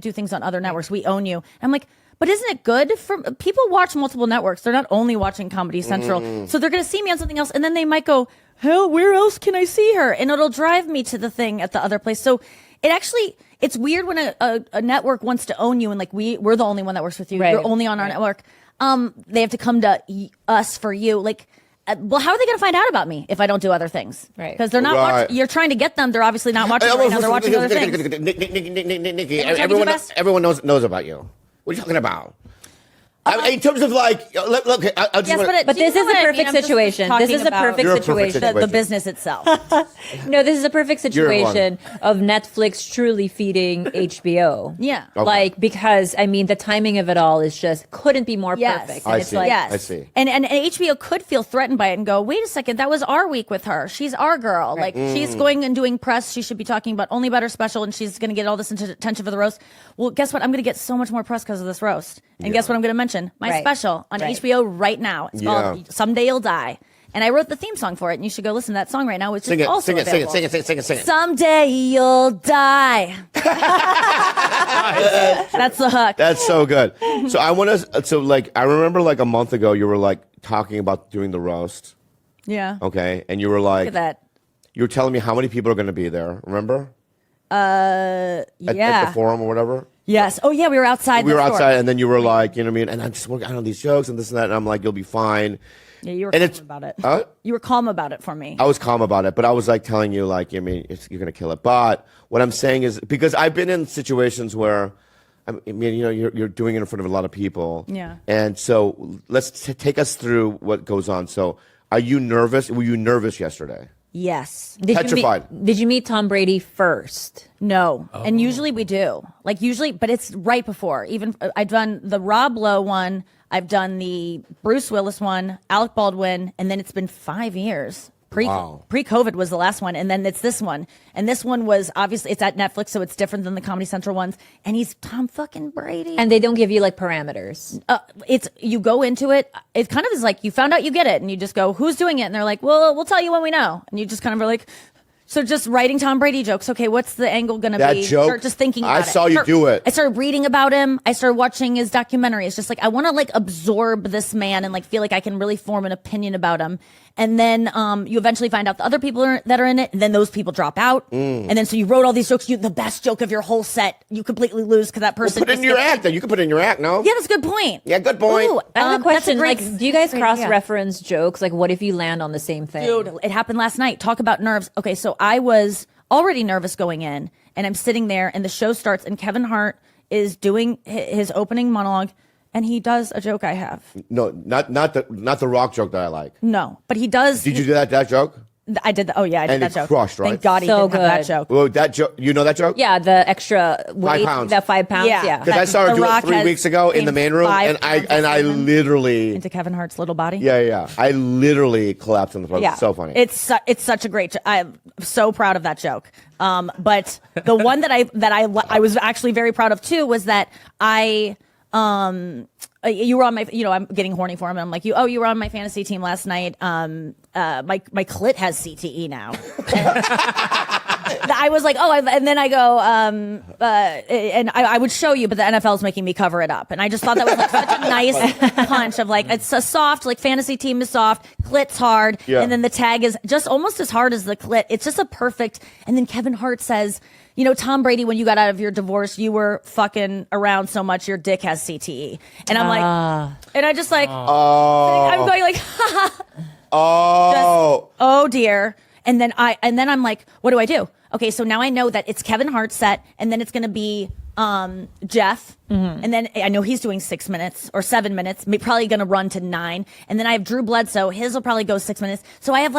do things on other networks. We own you." I'm like, but isn't it good for people watch multiple networks? They're not only watching Comedy Central, so they're going to see me on something else, and then they might go, "Hell, where else can I see her?" And it'll drive me to the thing at the other place. So it's weird when a network wants to own you, and like we're the only one that works with you. Right. You're only on our network. They have to come to us for you, like. Well, how are they going to find out about me if I don't do other things? Right. Because they're not watching. You're trying to get them. They're obviously not watching right now. They're watching other things. Nikki, everyone knows about you. What are you talking about? In terms of like, look, but this is a perfect situation. This is a perfect situation. The business itself. No, this is a perfect situation of Netflix truly feeding HBO. Yeah. Okay. Like, because, I mean, the timing of it all is just couldn't be more perfect. And I it's see. like, I see. And HBO could feel threatened by it and go, wait a second, that was our week with her. She's our girl. Right. Like, she's going and doing press. She should be talking only about her special, and she's going to get all this attention for the roast. Well, guess what? I'm going to get so much more press because of this roast. And guess what I'm going to mention? My special on HBO right now. It's called Someday You'll Die. And I wrote the theme song for it, and you should go listen to that song right now, which is also available. Sing it. Someday you'll die. That's the hook. That's so good. So I remember like a month ago, you were like talking about doing the roast. Yeah. Okay. And you were like, Look at that. You were telling me how many people are going to be there. Remember? Yeah. At the forum or whatever. Yes. Oh, yeah. We were outside. We were outside, and then you were like, you know what I mean? And I'm just working on these jokes and this and that. And I'm like, you'll be fine. Yeah, you were calm about it. You were calm about it for me. I was calm about it, but I was like telling you, like, I mean, you're going to kill it. But what I'm saying is, because I've been in situations where, I mean, you know, you're doing it in front of a lot of people. Yeah. And so let's take us through what goes on. So are you nervous? Were you nervous yesterday? Yes. Petrified. Did you meet Tom Brady first? No. Oh. And usually we do. Like usually, but it's right before. Even I've done the Rob Lowe one. I've done the Bruce Willis one, Alec Baldwin, and then it's been 5 years. Pre-COVID was the last one, and then it's this one. And this one was obviously, it's at Netflix, so it's different than the Comedy Central ones. And he's Tom fucking Brady. And they don't give you like parameters. You go into it. It kind of is like you found out you get it, and you just go, "Who's doing it?" And they're like, "Well, we'll tell you when we know." And you just kind of are like, So just writing Tom Brady jokes. Okay, what's the angle going to That be? joke, Start just thinking about I it. saw you do it. I started reading about him. I started watching his documentary. It's just like I want to like absorb this man and like feel like I can really form an opinion about him. And then you eventually find out the other people that are in it, and then those people drop out. And then so you wrote all these jokes. The best joke of your whole set, you completely lose because that person. Put it in your act. Then you can put it in your act. No. Yeah, that's a good point. Yeah, good point. Ooh, I have a question. that's Like, do you guys great idea. cross-reference jokes? Like, what if you land on the same thing? Dude, it happened last night. Talk about nerves. Okay, so I was already nervous going in, and I'm sitting there, and the show starts, and Kevin Hart is doing his opening monologue, and he does a joke I have. No, not the rock joke that I like. No, but he does. Did you do that joke? I did. Oh yeah, I did And that it joke. crushed, right? Thank God he So didn't have that good. joke. Well, that joke. You know that joke? Yeah, the extra weight, pounds. the 5 pounds. Yeah. Yeah. Because I That saw her The do it Rock 3 has weeks ago in the main room, 5 and I pounds literally into Kevin Hart's little body. yeah. I literally collapsed on the floor. Yeah, It's so funny. It's such a great. I'm so proud of that joke. But the one that I was actually very proud of too was that you were on my, I'm getting horny for him, and I'm like, you were on my fantasy team last night. My clit has CTE now. I was like, and then I go, and I would show you, but the NFL's making me cover it up, and I just thought that was like such a nice punch of like, it's a soft, like fantasy team is soft, clit's hard, Yeah. and then the tag is just almost as hard as the clit. It's just a perfect. And then Kevin Hart says, Tom Brady, when you got out of your divorce, you were fucking around so much your dick has CTE. And I'm like, and I just like, I'm going like, oh dear. And then I'm like, what do I do? Okay, so now I know that it's Kevin Hart's set, and then it's going to be Jeff, and then I know he's doing 6 minutes or 7 minutes, probably going to run to 9, and then I have Drew Bledsoe. His will probably go 6 minutes. So I have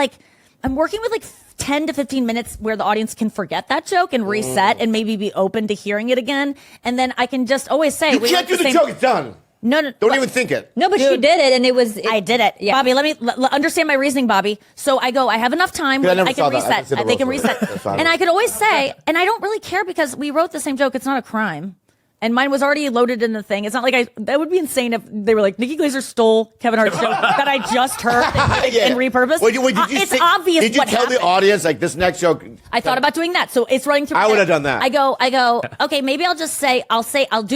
I'm working with 10 to 15 minutes where the audience can forget that joke and reset and maybe be open to hearing it again, and then I can just always say, you can't do the joke. It's done. No, Don't even think it. No, but she did it, and it was. I did it. Yeah. Bobby, let me understand my reasoning, Bobby. So I go, I have enough time. Yeah, I never I saw can that. I reset. just did a They can roast of it. reset. That's fine. And I could always say, and I don't really care because we wrote the same joke. It's not a crime. And mine was already loaded in the thing. It's not like that would be insane if they were like, Nikki Glaser stole Kevin Hart's joke that I just heard and repurposed. Wait, did you It's say- obvious Did you what tell happened. the audience this next joke? I thought about doing that. So it's running through. I my would have head. done that. I go, okay, maybe I'll do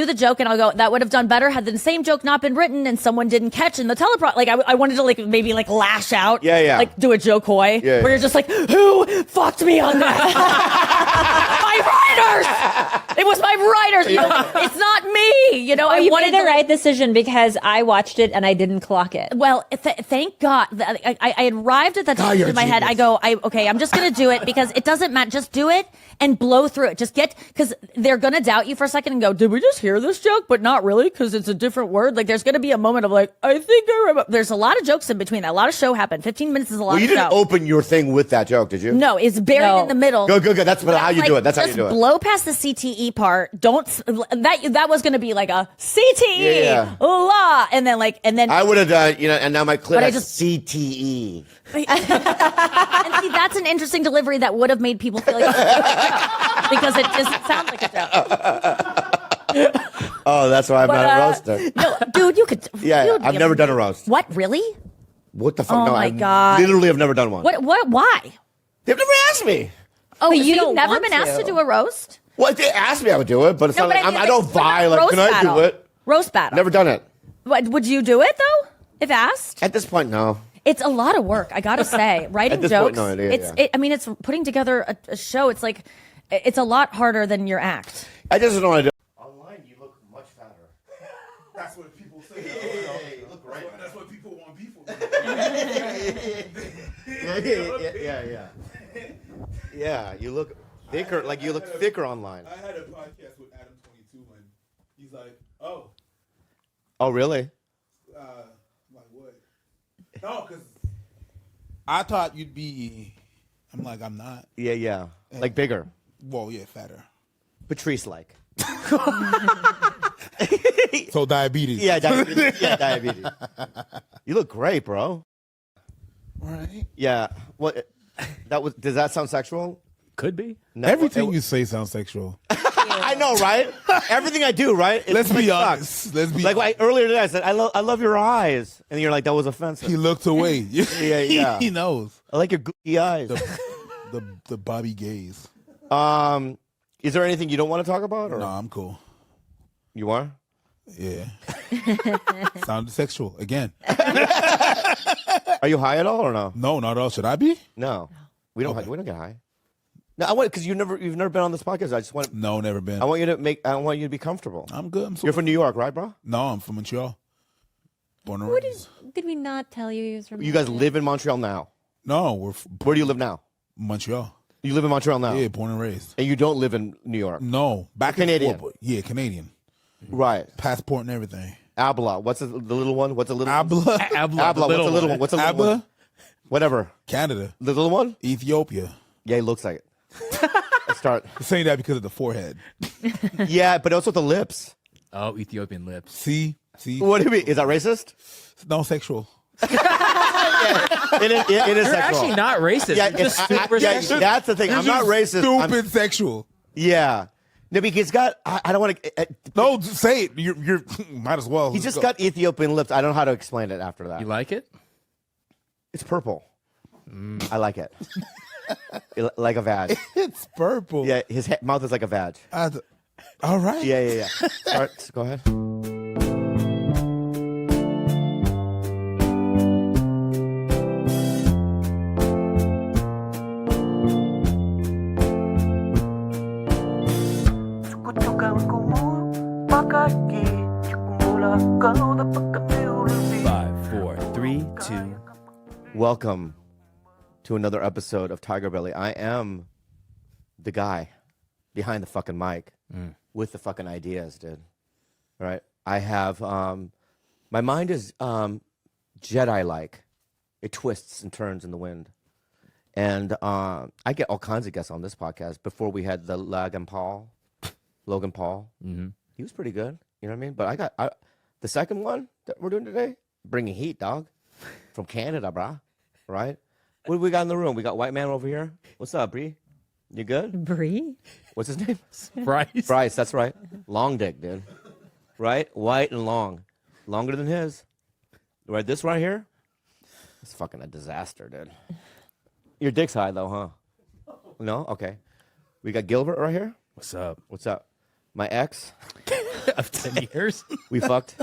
the joke and I'll go, that would have done better had the same joke not been written and someone didn't catch in the teleprompter. Like I wanted to maybe lash out. Yeah. Like do a Joe Coy Yeah. where you're just like, who fucked me on that? My writers! It was my writers. It's not me. You made the right decision because I watched it and I didn't clock it. Well, thank God. I had arrived at that God, decision you're a in my head. genius. I'm just going to do it because it doesn't matter. Just do it and blow through it. Because they're going to doubt you for a second and go, did we just hear this joke? But not really because it's a different word. There's going to be a moment of I think I remember. There's a lot of jokes in between that. A lot of show happened. 15 minutes is a lot Well, you of didn't show. open your thing with that joke, did you? No, it's buried in the middle. Good. That's how you do it. That's how you do it. Just blow past the CTE part. Don't that was going to to be like a CTE, Yeah. la, and then I would have done, and now my clip But I has just- CTE. and see, that's an interesting delivery that would have made people feel like because it doesn't sound like a joke. Oh, that's why I'm But, not a roaster. No, dude, you could. Yeah, you'd I've be never able done to- a roast. What, really? What the fuck? Oh no, my I God. literally have never done one. What, why? They've never asked me. Oh, But so you you've don't never want been asked to to. do a roast? Well, if they asked me, I would do it, but it's No, not. but Like, mean, I don't what about vie. Like, roast can I battle? do it? Roast battle. Never done it. What, would you do it though, if asked? At this point, no. It's a lot of work, I gotta say. Writing At this jokes. point, no, yeah. I mean, it's putting together a show. It's like, it's a lot harder than your act. I just don't want to do. Online, you look much fatter. That's what people say. You look great. That's what people want beef with. Yeah, you look thicker. Like you look thicker online. I had a podcast with Adam 22, and he's like, "Oh, Oh, really? I'm like what? No, because I thought you'd be." I'm like, I'm not. Yeah. Like bigger. Well, yeah, fatter. Patrice like. So diabetes. Yeah, diabetes. Diabetes. You look great, bro. Right. Yeah. What? That was. Does that sound sexual? Could be. No, Everything you say sounds sexual. I know, right? Everything I do, right? It Let's be sucks. honest. Let's be Like earlier today, I said, I love your eyes, and you're like, that was offensive. He looked away. Yeah. He knows. I like your goofy eyes. the Bobby gays. Is there anything you don't want to talk about? Or? No, I'm cool. You are? Yeah. Sounded sexual again. Are you high at all or no? No, not at all. Should I be? No. We don't get high. No, I want because you've never been on this podcast. I just want No, never been. I want you to be comfortable. I'm good. You're from New York, right, bro? No, I'm from Montreal. Born and What raised. did we not tell you he was from? You guys live in Montreal now. No, Where do you live now? Montreal. You live in Montreal now. Yeah, born and raised. And you don't live in New York. No, back Canadian. and forth. Yeah, Canadian. Right. Passport and everything. Abla. What's the little one? What's the little Abla. Abla. What's the little one? What's the little Abla. one? Whatever. Canada. The little one? Ethiopia. Yeah, he looks like it. Let's start. Saying that because of the forehead. Yeah, but also the lips. Oh, Ethiopian lips. See? What do you mean? Is that racist? No, sexual. It is You're sexual. actually not racist. Yeah, You're just yeah, super sexual. that's the thing. I'm not racist. Stupid sexual. Yeah. No, because he's got. I don't want to. No, just say it. You're might as well. He Let's just go. got Ethiopian lips. I don't know how to explain it after that. You like it? It's purple. I like it. Like a vag. It's purple. Yeah, his mouth is like a vag. All right. Yeah. Start. Go ahead. Five, four, three, two. Welcome to another episode of Tiger Belly. I am the guy behind the fucking mic with the fucking ideas, dude. All right. I have my mind is Jedi-like. It twists and turns in the wind. And I get all kinds of guests on this podcast. Before we had the Logan Paul. Mm-hmm. He was pretty good. You know what I mean? But I got the second one that we're doing today, bringing heat, dog. From Canada, brah. Right? What do we got in the room? We got white man over here. What's up, Bree? You good? Bree? What's his name? Bryce. Bryce, that's right. Long dick, dude. Right? White and long. Longer than his. Right, this right here? It's fucking a disaster, dude. Your dick's high, though, huh? No? Okay. We got Gilbert right here. What's up? What's up? My ex. Of 10 years? We fucked.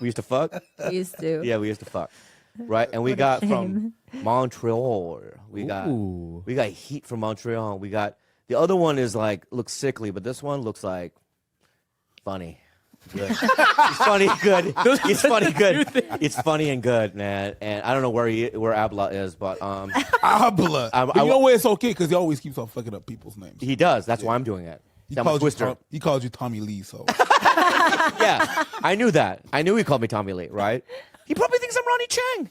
We used to fuck. Used to. Yeah, we used to fuck. Right? And we What a got shame. from Montreal. We got heat from Montreal. We got the other one is like looks sickly, but this one looks like funny. Good. It's funny, good. It's funny, good. It's funny and good, man. And I don't know where Abla is, but Abla. But you know where it's okay because he always keeps on fucking up people's names. he does. That's why I'm doing it. I'm a twister. He called you Tommy Lee, so Yeah, I knew that. I knew he called me Tommy Lee, right? He probably thinks I'm Ronnie Chang.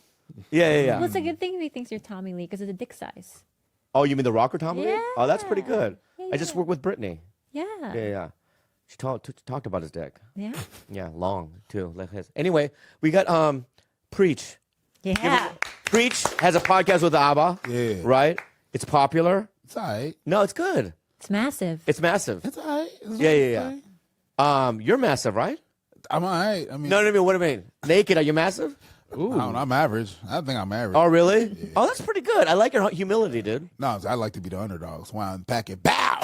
Yeah. Well, it's a good thing if he thinks you're Tommy Lee because of the dick size. Oh, you mean the rocker Tommy Lee? Oh, that's pretty good. Yeah, I just worked with Brittany. Yeah. Yeah. She talked about his dick. Yeah. Yeah, long too, like his. Anyway, we got Preach. Yeah. Preach has a podcast with Abba. Yeah. Right? It's popular. it's all right. No, it's good. It's massive. It's massive. It's all right. It's Yeah. okay. You're massive, right? I'm all right. I mean, No, what do I mean? Naked, are you massive? I don't know, I'm average. I think I'm average. Oh, really? Oh, that's pretty good. I like your humility, dude. No, I like to be the underdog. So I unpack it. Bow!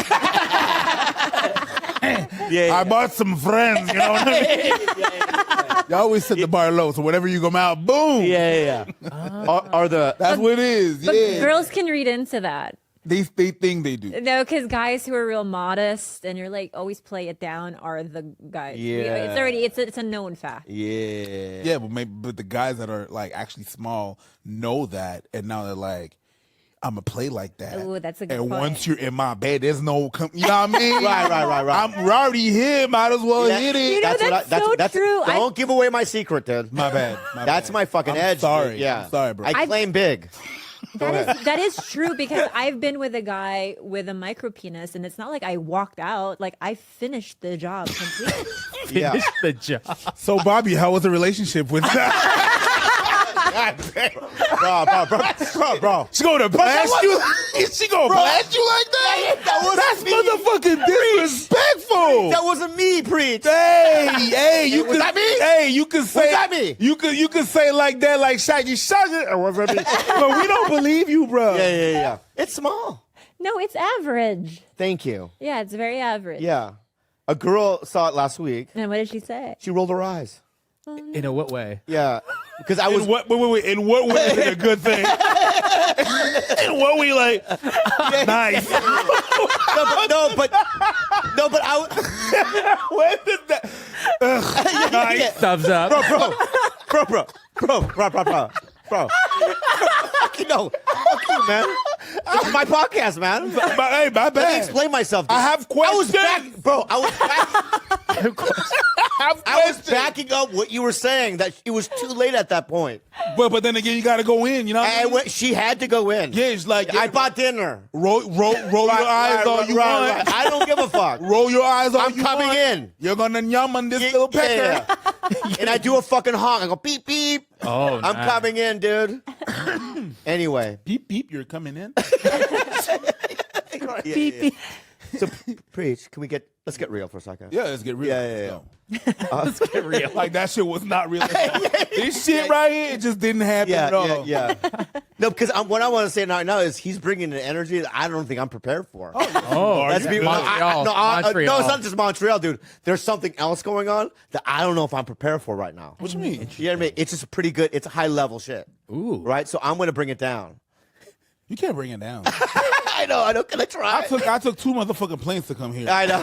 Yeah. I bought some friends, you know what I mean? You always set the bar low, so whenever you come out, boom! Yeah. Are the That's what it is. But Yeah. girls can read into that. They think they do. No, because guys who are real modest and you're like always play it down are the guys. Yeah. It's a known fact. yeah. Yeah, but the guys that are like actually small know that, and now they're like, I'm gonna play like that. Ooh, that's a good And point. once you're in my bed, there's no, you know what I mean? Right. We're already here. Might as well Yeah. hit it. You know, that's so true. Don't give away my secret, dude. My bad. That's bad. my fucking I'm edge. Sorry. Dude. Yeah. I'm sorry, bro. I claim big. That is true because I've been with a guy with a micro penis and it's not like I walked out. Like I finished the job completely. Yeah. Finish the job. So, Bobby, how was the relationship with that? Bro. She gonna blast you? She gonna blast you like that? That's motherfucking disrespectful. That wasn't me, Preach. Hey, you Was could that me? Hey, you could say that me? You could say like that, like Shaggy. It wasn't me. But we don't believe you, bro. Yeah. It's small. No, it's average. Thank you. Yeah, it's very average. Yeah. A girl saw it last week. And what did she say? She rolled her eyes. In a what way? Yeah. Because I was. Wait. In what way is it a good thing? In what way, like, nice? No, but I. When did that? Nice. Thumbs up. Bro. No. Fuck you, man. It's my podcast, man. Hey, my Let me bad. explain myself. I have questions. I was backing up what you were saying, that it was too late at that point. But then again, you got to go in, you know? And she had to go in. Yeah, it's like, I bought dinner. roll your eyes all you want. I don't give a fuck. Roll your eyes all I'm you coming want. in. You're going to yum on this little pecker. Yeah. And I do a fucking honk. I go beep, beep. Oh, I'm nice. coming in, dude. Anyway. Beep, beep, you're coming in. Beep, beep. So, Preach, let's get real for a second. Yeah, let's get real. Yeah. Let's get real. Like, that shit was not real. This shit right here, it just didn't happen at all. Yeah. No, because what I want to say right now is he's bringing an energy that I don't think I'm prepared for. Oh, That's me. Montreal. No, it's not just Montreal, dude. There's something else going on that I don't know if I'm prepared for right now. What you mean? You know what I mean? It's just pretty good. It's high level shit. Ooh. Right? So I'm going to bring it down. You can't bring it down. I know. Can I try? I took 2 motherfucking planes to come here. I know.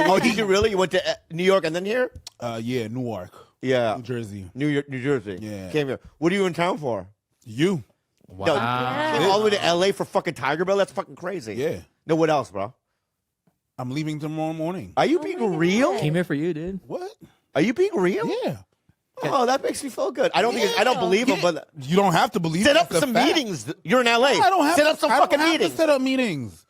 Oh, did you really? You went to New York and then here? Yeah, Newark. Yeah. New Jersey. New Jersey. Yeah. Came here. What are you in town for? You. Wow. No, you came all the way to LA for fucking Tiger Bill? That's fucking crazy. Yeah. No, what else, bro? I'm leaving tomorrow morning. Are you being real? Came here for you, dude. What? Are you being real? Yeah. Oh, that makes me feel good. I don't believe him, but You don't have to believe set up that's a some fact. meetings. You're in LA. I don't have set up some I don't fucking have meetings. to set up meetings.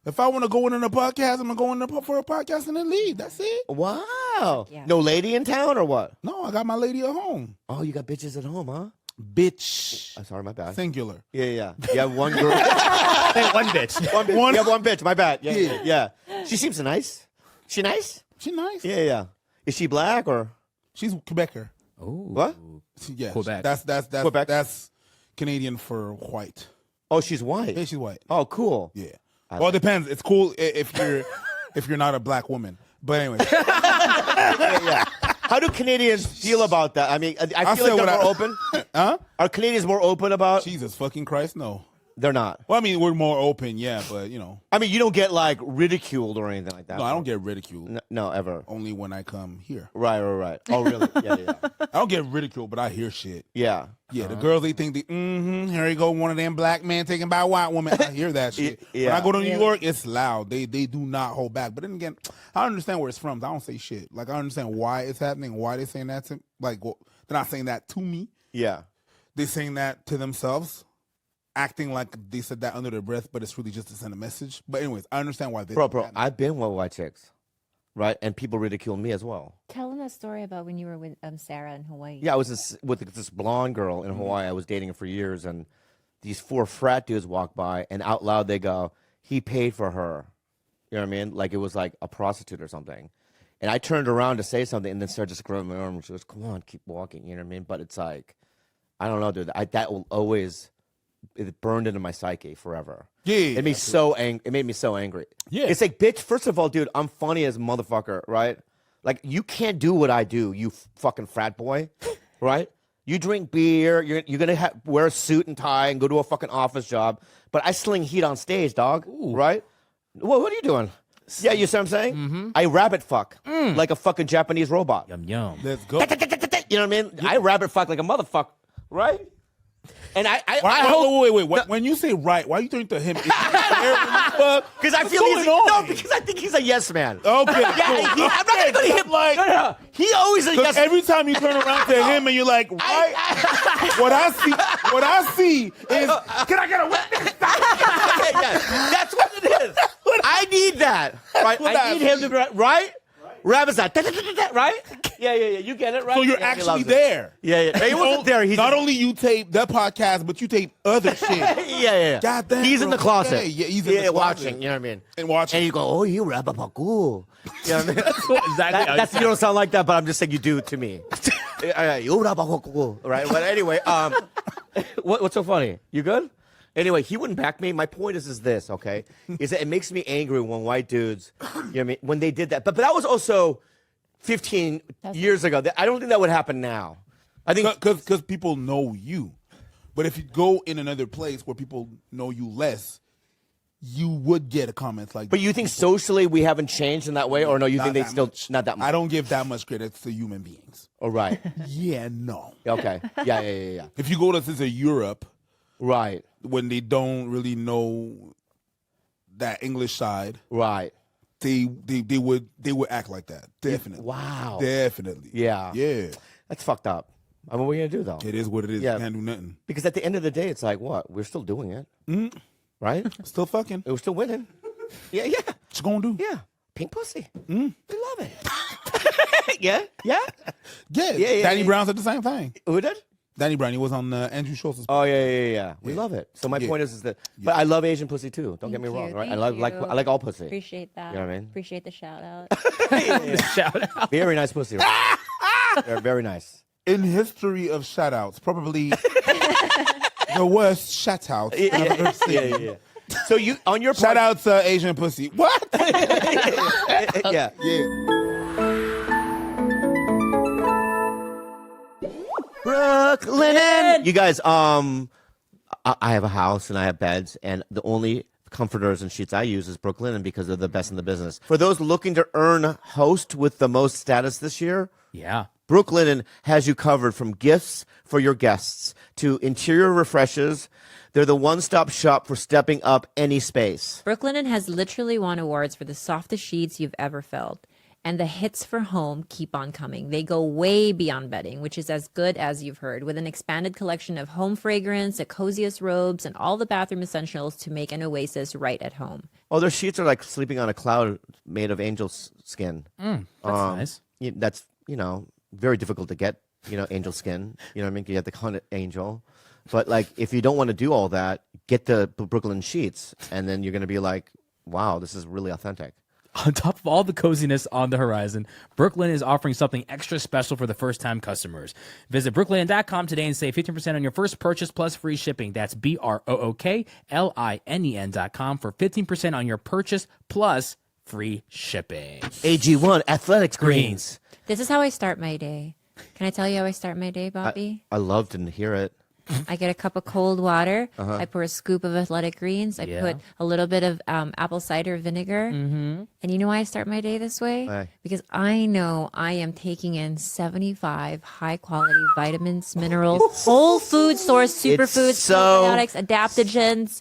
If I want to go in a podcast, I'm going to go for a podcast and then leave. That's it. Wow. Yeah. No lady in town or what? No, I got my lady at home. Oh, you got bitches at home, huh? Bitch. I'm sorry, my bad. Singular. Yeah. You have one girl. Hey, one bitch. One bitch. One- You have one bitch. My bad. Yeah. Yeah. She seems nice. She nice? She nice. Yeah. Is she black or She's Quebecer. what? Yeah. Quebec. That's Quebec. That's Canadian for white. Oh, she's white. Yeah, she's white. Oh, cool. Yeah. Well, it depends. It's cool if you're not a black woman. But anyway, Yeah. How do Canadians feel about that? I mean, I feel said like they're what more open. huh? Are Canadians more open about? Jesus fucking Christ, no. They're not. Well, I mean, we're more open, yeah, but you know, I mean, you don't get like ridiculed or anything like that. no, I don't get ridiculed. No, ever. Only when I come here. Right. Oh, really? Yeah. I don't get ridiculed, but I hear shit. Yeah. Yeah, the girls, they think, here you go, one of them black men taken by a white woman. I hear that shit. Yeah. When I go to New York, it's loud. They do not hold back. But then again, I understand where it's from. I don't say shit. Like, I understand why it's happening, why they're saying that to, like, well, they're not saying that to me. Yeah. They're saying that to themselves, acting like they said that under their breath, but it's really just to send a message. But anyways, I understand why they Bro, I've been with white chicks, right? And people ridicule me as well. Tell them a story about when you were with Sarah in Hawaii. Yeah, I was with this blonde girl in Hawaii. I was dating her for years, and these 4 frat dudes walked by, and out loud they go, "He paid for her." You know what I mean? Like it was like a prostitute or something. And I turned around to say something, and then Sarah just grabbed my arm and she goes, "Come on, keep walking." You know what I mean? But it's like, I don't know, dude. That will always. It burned into my psyche forever. Yeah, it made me so It made me so angry. Yeah. It's like, bitch. First of all, dude, I'm funny as a motherfucker, right? Like you can't do what I do, you fucking frat boy, right? You drink beer. You're gonna wear a suit and tie and go to a fucking office job. But I sling heat on stage, dog. Right? Well, what are you doing? Yeah, you see what I'm saying? Mm-hmm. I rabbit fuck like a fucking Japanese robot. Yum. Let's go. You know what I mean? I rabbit fuck like a motherfucker, right? And I Wait. When you say right, why you turn to him? Because I feel because I think he's a yes man. Okay. Yeah, I'm not gonna go to him like no. He always a yes. Every time you turn around to him and you're like, right, what I see is, can I get a witness? Yeah, that's what it is. I need that. Right? I need him to be right. Rabbit's that, right? Yeah. You get it, right? So you're actually there. Yeah. He wasn't there. He's not only you tape that podcast, but you tape other shit. Yeah. God damn. He's in the closet. Okay. Yeah, he's in the closet. Watching. You know what I mean? And watching. And you go, oh, you rabbit fuck cool. You know what I mean? Exactly. That's you don't sound like that, but I'm just saying you do to me. You rabbit fuck cool, right? But anyway, what's so funny? You good? Anyway, he wouldn't back me. My point is this, okay? Is that it makes me angry when white dudes, you know what I mean, when they did that. But that was also 15 years ago. I don't think that would happen now. I think because people know you. But if you go in another place where people know you less, you would get a comment like that. But you think socially we haven't changed in that way? Or no, you Not think they that still, much. not that much? I don't give that much credit to human beings. Oh, right. Yeah, no. Okay. Yeah. If you go to Europe, Right. when they don't really know that English side, Right. they would act like that. Definitely. Wow. Definitely. Yeah. Yeah. That's fucked up. I mean, what are you going to do, though? It is what it is. Yeah. You can't do nothing. Because at the end of the day, it's like, what? We're still doing it. Right? Still fucking. We're still winning. Yeah. What you gonna do? Yeah. Pink pussy. We love it. Yeah. Yeah. Danny Brown said the same thing. Who did? Danny Brown, he was on Andrew Schultz's. Oh, yeah. We love it. So my point is that, but I love Asian pussy too. Don't get me wrong, right? I like all pussy. Appreciate that. You know what I mean? Appreciate the shout out. Shout out. Very nice pussy. Right? They're very nice. In history of shout-outs, probably the worst shout-out I've ever seen. Yeah. So you on your Shout out to Asian pussy. What? yeah. Brooklyn. You guys, I have a house and I have beds, and the only comforters and sheets I use is Brooklyn because they're the best in the business. For those looking to earn host with the most status this year, Yeah. Brooklyn has you covered from gifts for your guests to interior refreshes. They're the one-stop shop for stepping up any space. Brooklinen has literally won awards for the softest sheets you've ever felt. And the hits for home keep on coming. They go way beyond bedding, which is as good as you've heard, with an expanded collection of home fragrance, the coziest robes, and all the bathroom essentials to make an oasis right at home. Oh, their sheets are like sleeping on a cloud made of angel skin. That's nice. That's, very difficult to get, angel skin. You know what I mean? You have to hunt an angel. But, like, if you don't want to do all that, get the Brooklyn sheets, and then you're going to be like, wow, this is really authentic. On top of all the coziness on the horizon, Brooklyn is offering something extra special for the first-time customers. Visit brooklinen.com today and save 15% on your first purchase plus free shipping. That's BROOKLINEN.com for 15% on your purchase plus free shipping. AG1 Athletics Greens. This is how I start my day. Can I tell you how I start my day, Bobby? I loved to hear it. I get a cup of cold water. I pour a scoop of athletic greens. I put a little bit of apple cider vinegar. And you know why I start my day this way? Why? Because I know I am taking in 75 high quality vitamins, minerals, whole food source, superfoods, probiotics, adaptogens.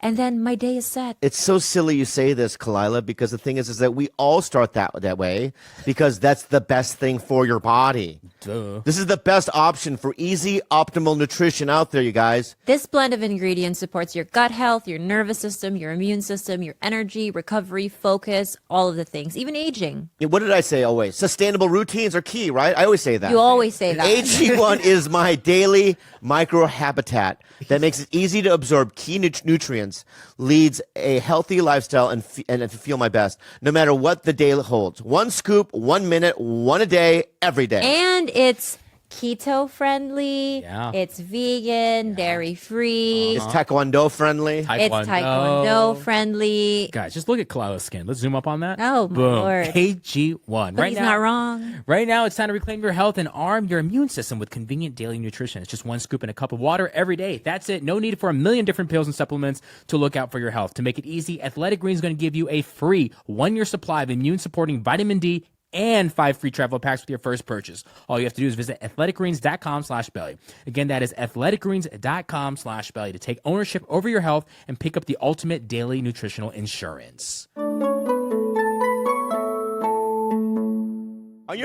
And then my day is set. It's so silly you say this, Kalila, because the thing is that we all start that way because that's the best thing for your body. Duh. This is the best option for easy, optimal nutrition out there, you guys. This blend of ingredients supports your gut health, your nervous system, your immune system, your energy, recovery, focus, all of the things, even aging. Yeah, what did I say always? Sustainable routines are key, right? I always say that. You always say that. AG1 is my daily microhabitat that makes it easy to absorb key nutrients, leads a healthy lifestyle, and to feel my best, no matter what the day holds. One scoop, 1 minute, one a day, every day. And it's keto friendly. Yeah. It's vegan, dairy free. It's taekwondo friendly. It's taekwondo friendly. Guys, just look at Kalila's skin. Let's zoom up on that. Oh, my Boom. Lord. AG1. But Right he's now, not wrong. Right now, it's time to reclaim your health and arm your immune system with convenient daily nutrition. It's just one scoop in a cup of water every day. That's it. No need for a million different pills and supplements to look out for your health. To make it easy, Athletic Greens is going to give you a free 1-year supply of immune-supporting vitamin D and 5 free travel packs with your first purchase. All you have to do is visit athleticgreens.com/belly. Again, that is athleticgreens.com/belly to take ownership over your health and pick up the ultimate daily nutritional insurance. On your